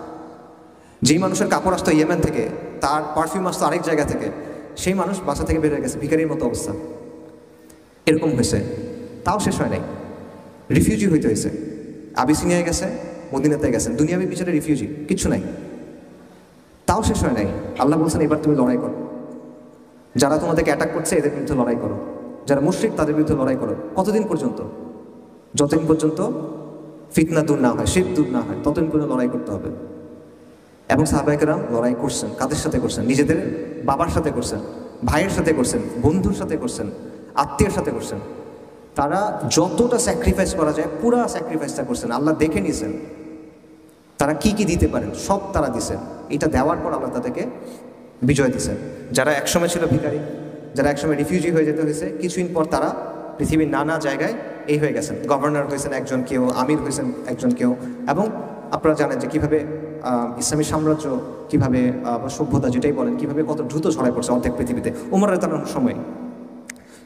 যেই মানুষের কাপড় আসতো ইয়েমেন থেকে, তার পারফিউম আসতো আরেক জায়গা থেকে, সেই মানুষ বাসা থেকে বের হয়ে গেছে, ভিখারির মতো অবস্থা। এরকম হয়েছে, তাও শেষ হয় নাই। রিফিউজি হইতে হয়েছে, আবিসিনিয়ায় গেছে, মদিনাতে গেছেন, দুনিয়াবি বিচারে রিফিউজি, কিচ্ছু নাই। তাও শেষ হয় নাই। আল্লাহ বলছেন এবার তুমি লড়াই করো, যারা তোমাদেরকে অ্যাটাক করছে এদের বিরুদ্ধে লড়াই করো, যারা মুশরিক তাদের বিরুদ্ধে লড়াই করো। কতদিন পর্যন্ত? যতদিন পর্যন্ত ফিতনা দূর না হয়, শিরক দূর না হয়, ততদিন পর্যন্ত লড়াই করতে হবে। এবং সাহাবায়ে কেরাম লড়াই করছেন, কাদের সাথে করছেন? নিজেদের বাবার সাথে করছেন, ভাইয়ের সাথে করছেন, বন্ধুর সাথে করছেন, আত্মীয়ের সাথে করছেন। তারা যতটা স্যাক্রিফাইস করা যায় পুরা স্যাক্রিফাইসটা করছেন। আল্লাহ দেখে নিয়েছেন তারা কি কি দিতে পারেন, সব তারা দিছেন। এটা দেওয়ার পর আল্লাহ তাদেরকে বিজয় দিছেন। যারা একসময় ছিল ভিখারি, যারা একসময় রিফিউজি হয়ে যেতে হয়েছে, কিছুদিন পর তারা পৃথিবীর নানা জায়গায় এই হয়ে গেছেন, গভর্নর হয়েছেন একজন কেউ, আমির হয়েছেন একজন কেউ। এবং আপনারা জানেন যে কীভাবে ইসলামী সাম্রাজ্য, কীভাবে সভ্যতা যেটাই বলেন, কীভাবে কত দ্রুত ছড়ায় পড়ছে অর্ধেক পৃথিবীতে উমর রাদিয়াল্লাহু আনহুর সময়।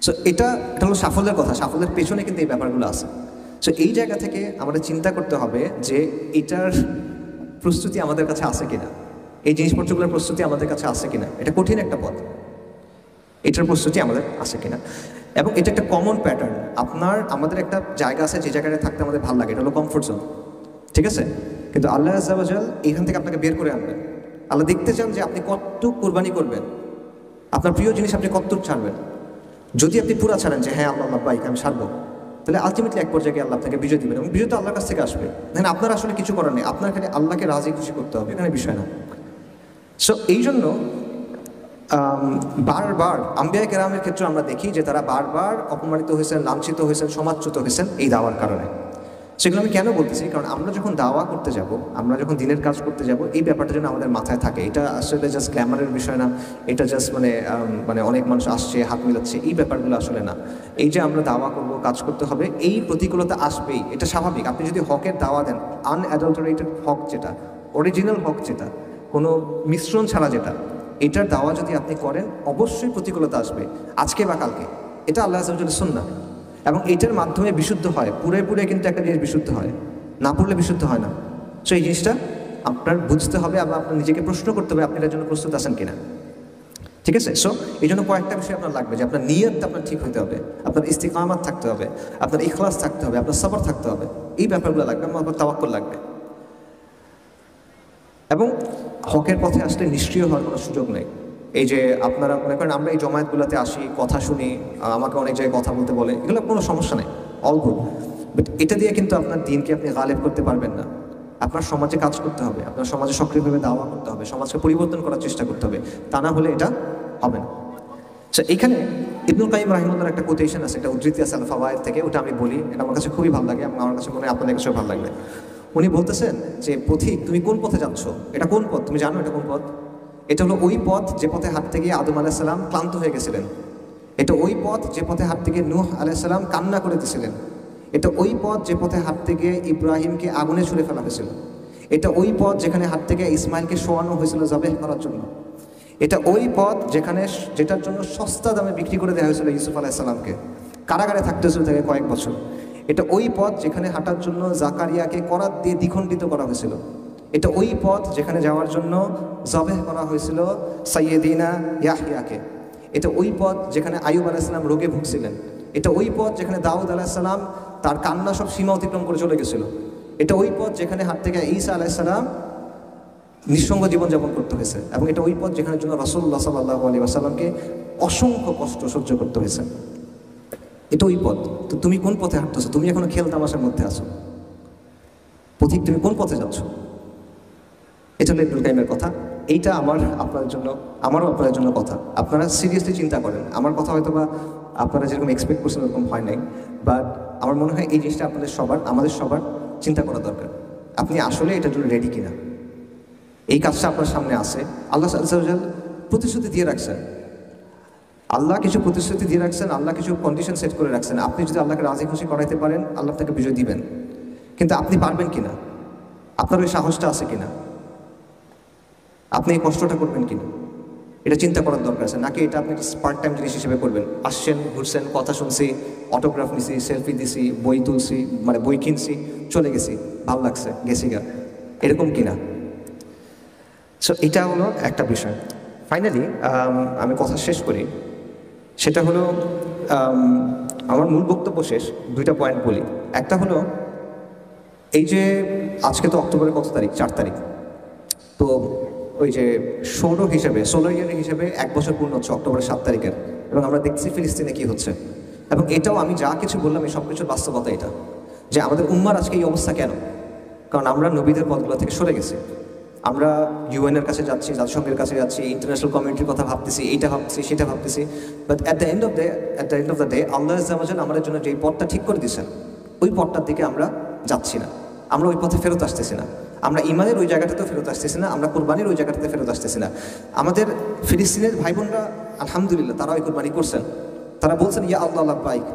সো এটা হলো সাফল্যের কথা, সাফল্যের পেছনে কিন্তু এই ব্যাপারগুলো আছে। সো এই জায়গা থেকে আমাদের চিন্তা করতে হবে যে এটার প্রস্তুতি আমাদের কাছে আছে কিনা, এই জিনিসপত্রগুলোর প্রস্তুতি আমাদের কাছে আছে কিনা। এটা কঠিন একটা পথ, এটার প্রস্তুতি আমাদের আছে কিনা। এবং এটা একটা কমন প্যাটার্ন। আমাদের একটা জায়গা আছে যে জায়গায় থাকতে আমাদের ভালো লাগে, এটা হলো কমফোর্ট জোন, ঠিক আছে? কিন্তু আল্লাহ আযজা ওয়া জাল এখান থেকে আপনাকে বের করে আনবেন। আল্লাহ দেখতে চান যে আপনি কতটুকু কোরবানি করবেন, আপনার প্রিয় জিনিস আপনি কতটুকু ছাড়বেন। যদি আপনি পুরা ছাড়েন যে হ্যাঁ আল্লাহ বাইক আমি ছাড়বো, তাহলে আলটিমেটলি এক পর্যায়ে আল্লাহ আপনাকে বিজয় দিবেন, এবং বিজয় তো আল্লাহর কাছ থেকে আসবে। দেখেন আপনার আসলে কিছু করার নেই, আপনার খালি আল্লাহকে রাজি খুশি করতে হবে, এখানে বিষয় না। সো এই জন্য বারবার আম্বিয়া কেরামের ক্ষেত্রে আমরা দেখি যে তারা বারবার অপমানিত হয়েছেন, লাঞ্ছিত হয়েছেন, সমাজচ্যুত হয়েছেন এই দাওয়ার কারণে। সেগুলো আমি কেন বলতেছি, কারণ আমরা যখন দাওয়া করতে যাব, আমরা যখন দিনের কাজ করতে যাব, এই ব্যাপারটা যেন আমাদের মাথায় থাকে। এটা আসলে জাস্ট গ্ল্যামারের বিষয় না, এটা জাস্ট মানে অনেক মানুষ আসছে হাত মিলাচ্ছে, এই ব্যাপারগুলো আসলে না। এই যে আমরা দাওয়া করব, কাজ করতে হবে, এই প্রতিকূলতা আসবেই, এটা স্বাভাবিক। আপনি যদি হকের দাওয়া দেন, আনঅ্যাডাল্টারেটেড হক যেটা, অরিজিনাল হক যেটা, কোনো মিশ্রণ ছাড়া যেটা, এটার দাওয়া যদি আপনি করেন অবশ্যই প্রতিকূলতা আসবে, আজকে বা কালকে। এটা আল্লাহ আযজা ওয়া জাল্লার সুন্নাহ, এবং এটার মাধ্যমে বিশুদ্ধ হয়। পুরে কিন্তু একটা জিনিস বিশুদ্ধ হয়, না পড়লে বিশুদ্ধ হয় না। সো এই জিনিসটা আপনার বুঝতে হবে, এবং আপনার নিজেকে প্রশ্ন করতে হবে আপনি এটার জন্য প্রস্তুত আছেন কিনা, ঠিক আছে? সো এই জন্য কয়েকটা বিষয় আপনার লাগবে, যে আপনার নিয়তটা আপনার ঠিক হতে হবে, আপনার ইস্তিকামাত থাকতে হবে, আপনার ইখলাস থাকতে হবে, আপনার সবর থাকতে হবে, এই ব্যাপারগুলো লাগবে, আপনার তাওয়াক্কুল লাগবে। এবং হকের পথে আসলে নিষ্ক্রিয় হওয়ার কোনো সুযোগ নেই। এই যে আপনারা মনে করেন আমরা এই জমায়েতগুলোতে আসি, কথা শুনি, আমাকে অনেক জায়গায় কথা বলতে বলে, এগুলো কোনো সমস্যা নেই, অল গুড। বাট এটা দিয়ে কিন্তু আপনার দিনকে আপনি গালেব করতে পারবেন না। আপনার সমাজে কাজ করতে হবে, আপনার সমাজে সক্রিয়ভাবে দাওয়া করতে হবে, সমাজকে পরিবর্তন করার চেষ্টা করতে হবে, তা না হলে এটা হবে না। আচ্ছা, এখানে ইবনুল কাইয়িম রাহিমাহুল্লাহর একটা কোটেশন আছে, একটা উদ্ধৃতি আছে আল ফাওয়ায়েদ থেকে, ওটা আমি বলি, এটা আমার কাছে খুবই ভালো লাগে এবং আমার কাছে মনে হয় আপনাদের কাছেও ভালো লাগবে। উনি বলতেছেন যে পথিক তুমি কোন পথে যাচ্ছ, এটা কোন পথ তুমি জানো? এটা কোন পথ? এটা হলো ওই পথ যে পথে হাঁটতে গিয়ে আদম আলাইহিস সালাম ক্লান্ত হয়ে গেছিলেন। এটা ওই পথ যে পথে হাঁটতে গিয়ে নূহ আলাইহিস সালাম কান্না করে দিয়েছিলেন। এটা ওই পথ যে পথে হাঁটতে গিয়ে ইব্রাহিমকে আগুনে ছুঁড়ে ফেলা হয়েছিল। এটা ওই পথ যেখানে হাঁটতে গিয়ে ইসমাইলকে শোয়ানো হয়েছিল জবেহ করার জন্য। এটা ওই পথ যেটার জন্য সস্তা দামে বিক্রি করে দেওয়া হয়েছিল ইউসুফ আলাইহিস সালামকে, কারাগারে থাকতে হয়েছিল তাকে কয়েক বছর। এটা ওই পথ যেখানে হাঁটার জন্য জাকারিয়াকে করাত দিয়ে দ্বিখণ্ডিত করা হয়েছিল। এটা ওই পথ যেখানে যাওয়ার জন্য জবেহ করা হয়েছিল সাইয়্যিদিনা ইয়াহইয়াকে। এটা ওই পথ যেখানে আইয়ুব আলাইহিস সালাম রোগে ভুগছিলেন। এটা ওই পথ যেখানে দাউদ আলাইহিস সালাম তার কান্না সব সীমা অতিক্রম করে চলে গেছিল। এটা ওই পথ যেখানে হাঁটতে গিয়ে ঈসা আলাইহিস সালাম নিঃসঙ্গ জীবনযাপন করতে হয়েছে। এবং এটা ওই পথ যেখানে জন্য রাসূলুল্লাহ সাল্লাল্লাহু আলাইহি ওয়াসাল্লামকে অসংখ্য কষ্ট সহ্য করতে হয়েছে। এটা ওই পথ। তো তুমি কোন পথে হাঁটতেছো? তুমি এখনো খেল তামাশার মধ্যে আছো। পথিক তুমি কোন পথে যাচ্ছ? এটা হলো ইবনুল কাইয়িমের কথা। এইটা আপনাদের জন্য, আমারও আপনাদের জন্য কথা। আপনারা সিরিয়াসলি চিন্তা করেন। আমার কথা হয়তো বা আপনারা যেরকম এক্সপেক্ট করছেন ওরকম হয় নাই, বাট আমার মনে হয় এই জিনিসটা আমাদের সবার চিন্তা করা দরকার। আপনি আসলে এটার জন্য রেডি কিনা, এই কাজটা আপনার সামনে আছে। আল্লাহ আযজা ওয়া জাল প্রতিশ্রুতি দিয়ে রাখছেন, আল্লাহ কিছু প্রতিশ্রুতি দিয়ে রাখছেন, আল্লাহ কিছু কন্ডিশন সেট করে রাখছেন। আপনি যদি আল্লাহকে রাজি খুশি করাইতে পারেন, আল্লাহ তাকে বিজয় দিবেন। কিন্তু আপনি পারবেন কিনা, আপনার ওই সাহসটা আছে কিনা, আপনি এই কষ্টটা করবেন কিনা, এটা চিন্তা করার দরকার আছে। নাকি এটা আপনি পার্ট টাইম জিনিস হিসেবে করবেন, আসছেন, ঘুরছেন, কথা শুনছি, অটোগ্রাফ নিছি, সেলফি দিছি, বই তুলছি, বই কিনছি, চলে গেছি, ভালো লাগছে, গেছি গা, এরকম কিনা। সো এটা হলো একটা বিষয়। ফাইনালি আমি কথা শেষ করি, সেটা হলো আমার মূল বক্তব্য শেষ, দুইটা পয়েন্ট বলি। একটা হলো এই যে আজকে তো অক্টোবরের কত তারিখ? 4 তারিখ। তো ওই যে সোলার ইয়ার হিসেবে 1 বছর পূর্ণ হচ্ছে অক্টোবরের 7 তারিখের, এবং আমরা দেখছি ফিলিস্তিনে কি হচ্ছে। এবং এটাও আমি যা কিছু বললাম এই সব কিছুর বাস্তবতা এটা, যে আমাদের উম্মার আজকে এই অবস্থা কেন? কারণ আমরা নবীদের পথগুলো থেকে সরে গেছি, আমরা ইউএনের কাছে যাচ্ছি, জাতিসংঘের কাছে যাচ্ছি, ইন্টারন্যাশনাল কমিউনিটির কথা ভাবতেছি, এইটা ভাবতেছি সেটা ভাবতেছি, but at the end of the day Allah আজ্জাওয়াজাল আমাদের জন্য যেই পথটা ঠিক করে দিয়েছেন ওই পথটার দিকে আমরা যাচ্ছি না, আমরা ওই পথে ফেরত আসতেছি না, আমরা ইমানের ওই জায়গাটাতেও ফেরত আসতেছি না, আমরা কোরবানির ওই জায়গাটাতে ফেরত আসতেছি না। আমাদের ফিলিস্তিনের ভাই বোনরা আলহামদুলিল্লাহ তারা ওই কোরবানি করছেন, তারা বলছেন ইয়া আল্লাহ আল্লাহ বাইক,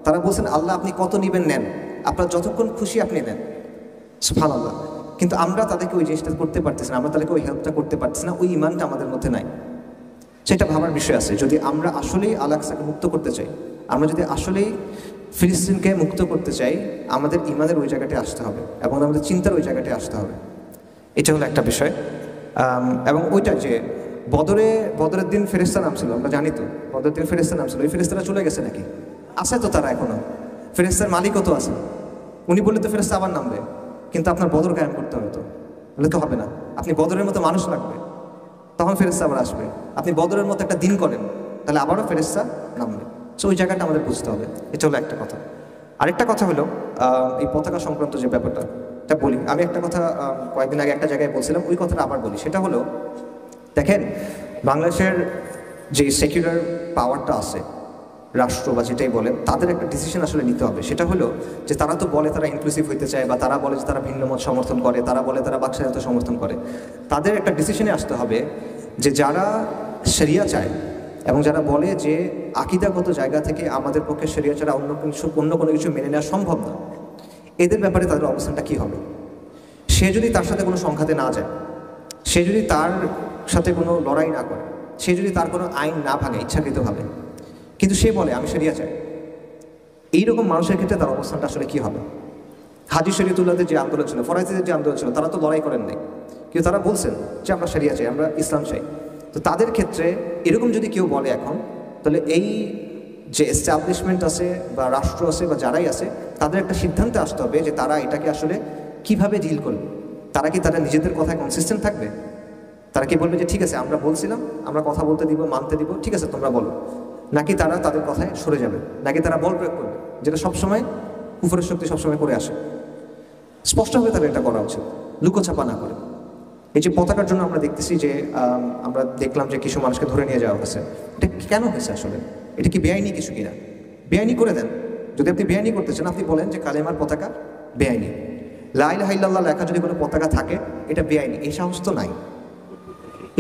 তারা বলছেন আল্লাহ আপনি কত নিবেন নেন, আপনার যতক্ষণ খুশি আপনি নেন, সুবহানাল্লাহ। কিন্তু আমরা তাদেরকে ওই জিনিসটা করতে পারতেছি না, আমরা তাদেরকে ওই হেল্পটা করতে পারতেছি না, ওই ইমানটা আমাদের মধ্যে নাই। সেটা ভাবার বিষয় আছে। যদি আমরা আসলেই আল আকসাকে মুক্ত করতে চাই, আমরা যদি আসলেই ফিলিস্তিনকে মুক্ত করতে চাই, আমাদের ইমানের ওই জায়গাটায় আসতে হবে এবং আমাদের চিন্তার ওই জায়গাটায় আসতে হবে। এটা হলো একটা বিষয়। এবং ওইটা যে বদরের দিন ফেরেশতা নামছিল, আমরা জানি তো বদরের দিন ফেরেশতা নামছিল, ওই ফেরেশতারা চলে গেছে নাকি? আছে তো তারা এখনো, ফেরেশতার মালিকও তো আছে। উনি বললে তো ফেরেশতা আবার নামবে, কিন্তু আপনার বদর কায়েম করতে হবে, তো বলে তো হবে না। আপনি বদরের মতো মানুষ লাগবে, তখন ফেরেশতা আবার আসবে। আপনি বদরের মতো একটা দিন করেন, তাহলে আবারও ফেরেশতা নামবে। সো ওই জায়গাটা আমাদের বুঝতে হবে। এটা হলো একটা কথা। আরেকটা কথা হলো এই পতাকা সংক্রান্ত যে ব্যাপারটা, এটা বলি। আমি একটা কথা কয়েকদিন আগে একটা জায়গায় বলছিলাম, ওই কথাটা আবার বলি। সেটা হলো, দেখেন বাংলাদেশের যে সেকুলার পাওয়ারটা আছে, রাষ্ট্র বা যেটাই বলেন, তাদের একটা ডিসিশন আসলে নিতে হবে। সেটা হলো যে তারা তো বলে তারা ইনক্লুসিভ হইতে চায়, বা তারা বলে যে তারা ভিন্ন মত সমর্থন করে, তারা বলে তারা বাকস্বাধীনতা সমর্থন করে। তাদের একটা ডিসিশনে আসতে হবে যে যারা শরিয়া চায় এবং যারা বলে যে আকীদাগত জায়গা থেকে আমাদের পক্ষে শরিয়া ছাড়া অন্য কোনো কিছু মেনে নেওয়া সম্ভব না, এদের ব্যাপারে তাদের অবস্থানটা কী হবে। সে যদি তার সাথে কোনো সংঘাতে না যায়, সে যদি তার সাথে কোনো লড়াই না করে, সে যদি তার কোনো আইন না ভাঙে ইচ্ছাকৃতভাবে, কিন্তু সে বলে আমি শরিয়া চাই, এইরকম মানুষের ক্ষেত্রে তার অবস্থানটা আসলে কী হবে। হাজি শরীয়তুল্লাহদের যে আন্দোলন ছিল, ফরাইজিদের যে আন্দোলন ছিল, তারা তো লড়াই করেন নাই, কিন্তু তারা বলছেন যে আমরা শরিয়া চাই, আমরা ইসলাম চাই। তো তাদের ক্ষেত্রে এরকম যদি কেউ বলে এখন, তাহলে এই যে এস্টাবলিশমেন্ট আছে বা রাষ্ট্র আছে বা যারাই আছে, তাদের একটা সিদ্ধান্তে আসতে হবে যে তারা এটাকে আসলে কিভাবে ডিল করবে। তারা কি তারা নিজেদের কথায় কনসিস্টেন্ট থাকবে? তারা কি বলবে যে ঠিক আছে আমরা বলছিলাম, আমরা কথা বলতে দিব, মানতে দিব, ঠিক আছে তোমরা বলো, নাকি তারা তাদের কথায় সরে যাবে, নাকি তারা বল প্রয়োগ করবে, যেটা সবসময় কুফরের শক্তি সবসময় করে আসে। স্পষ্টভাবে তাদের এটা করা উচিত, লুকোছাপা না করে। এই যে পতাকার জন্য আমরা দেখতেছি যে আমরা দেখলাম যে কিছু মানুষকে ধরে নিয়ে যাওয়া হয়েছে, এটা কেন হয়েছে আসলে? এটা কি বেআইনি কিছু কিনা? বেআইনি করে দেন। যদি আপনি বেআইনি করতে চান, আপনি বলেন যে কালেমার পতাকা বেআইনি, লা ইলাহা ইল্লাল্লাহ লেখা যদি কোনো পতাকা থাকে এটা বেআইনি। এই সাহস তো নাই,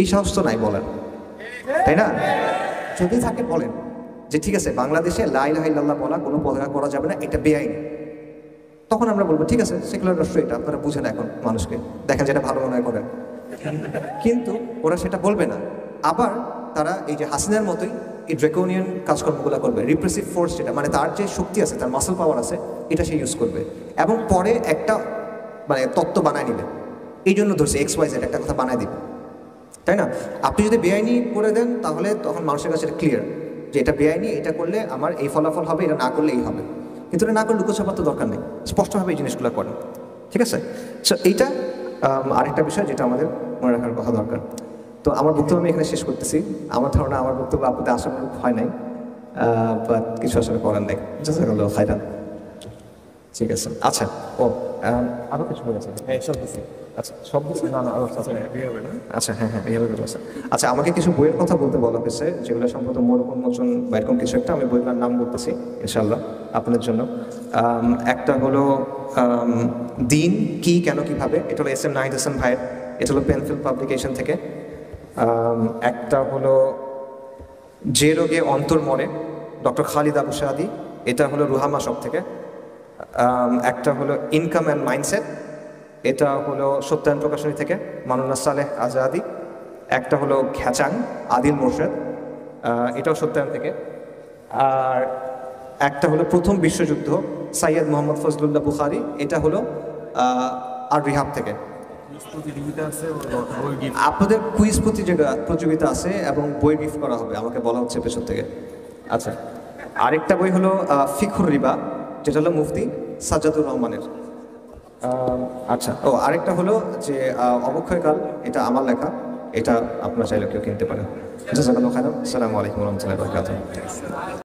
এই সাহস তো নাই বলার, তাই না? যদি থাকে বলেন যে ঠিক আছে বাংলাদেশে লা ইলাহা ইল্লাল্লাহ বলা কোনো পতাকা করা যাবে না, এটা বেআইনি। তখন আমরা বলবো ঠিক আছে সেকুলার রাষ্ট্র এটা, আপনারা বুঝেন এখন মানুষকে, দেখেন যেটা ভালো মনে হয় করেন। কিন্তু ওরা সেটা বলবে না। আবার তারা এই যে হাসিনার মতোই এই ড্রেকোনিয়ান কাজকর্মগুলো করবে, রিপ্রেসিভ ফোর্স যেটা, মানে তার যে শক্তি আছে, তার মাসল পাওয়ার আছে, এটা সে ইউজ করবে এবং পরে একটা মানে তত্ত্ব বানায় নেবে। এই জন্য ধরছে XYZ একটা কথা বানায় দিবে, তাই না? আপনি যদি বেআইনি করে দেন তাহলে তখন মানুষের কাছে এটা ক্লিয়ার যে এটা বেআইনি, এটা করলে আমার এই ফলাফল হবে, এটা না করলে এই হবে। কিন্তু এটা না করলে লুকোছাপার তো দরকার নেই, স্পষ্টভাবে এই জিনিসগুলো করেন, ঠিক আছে? সো এইটা আরেকটা বিষয় যেটা আমাদের মনে রাখার কথা দরকার। তো আমার বক্তব্য আমি এখানে শেষ করতেছি। আমার ধারণা আমার বক্তব্য আপনাদের আশানুরূপ হয় নাই, বাট কিছু আসলে করার নেই। জাযাকাল্লাহু খাইরান। ঠিক আছে, আচ্ছা। ও আরও কিছু হয়ে গেছে? হ্যাঁ সব কিছু। আচ্ছা সব কিছু না না আরও আচ্ছা হ্যাঁ হ্যাঁ এইভাবে আছে। আচ্ছা আমাকে কিছু বইয়ের কথা বলতে বলা হয়েছে, যেগুলো সম্ভবত মোচন বা এরকম কিছু একটা। আমি বইগুলোর নাম বলতেছি ইনশাআল্লাহ আপনাদের জন্য। একটা হলো দিন কি কেন কিভাবে, এটা হলো SM নাহিদ হাসান ভাইয়ের, এটা হলো পেনফিল্ড পাবলিকেশন থেকে। একটা হলো যে রোগে অন্তর মরে, ডক্টর খালিদ আবু সাদি, এটা হলো রুহামা শপ থেকে। একটা হলো ইনকাম অ্যান্ড মাইন্ডসেট, এটা হলো সত্যায়ন প্রকাশনী থেকে, মামুনুন্নাহ সালেহ আজাদি। একটা হলো ঘ্যাচাং আদিল মোর্শেদ, এটাও সত্যায়ন থেকে। আর একটা হলো প্রথম বিশ্বযুদ্ধ সাইয়দ মোহাম্মদ ফজলুল্লাহ বুখারি, এটা হলো আর রিহাব থেকে। আপনাদের কুইজ প্রতিযোগিতা আছে এবং বই গিফট করা হবে, আমাকে বলা হচ্ছে পেছন থেকে। আচ্ছা আরেকটা বই হলো ফিকহুর রিবা, যেটা হলো মুফতি সাজ্জাদুর রহমানের। আচ্ছা ও আরেকটা হলো যে অবক্ষয়কাল, এটা আমার লেখা, এটা আপনারা চাইলে কেউ কিনতে পারেন। জাযাকাল্লাহু খাইরান। আসসালামু আলাইকুম ওয়া রাহমাতুল্লাহি ওয়া বারাকাতুহু।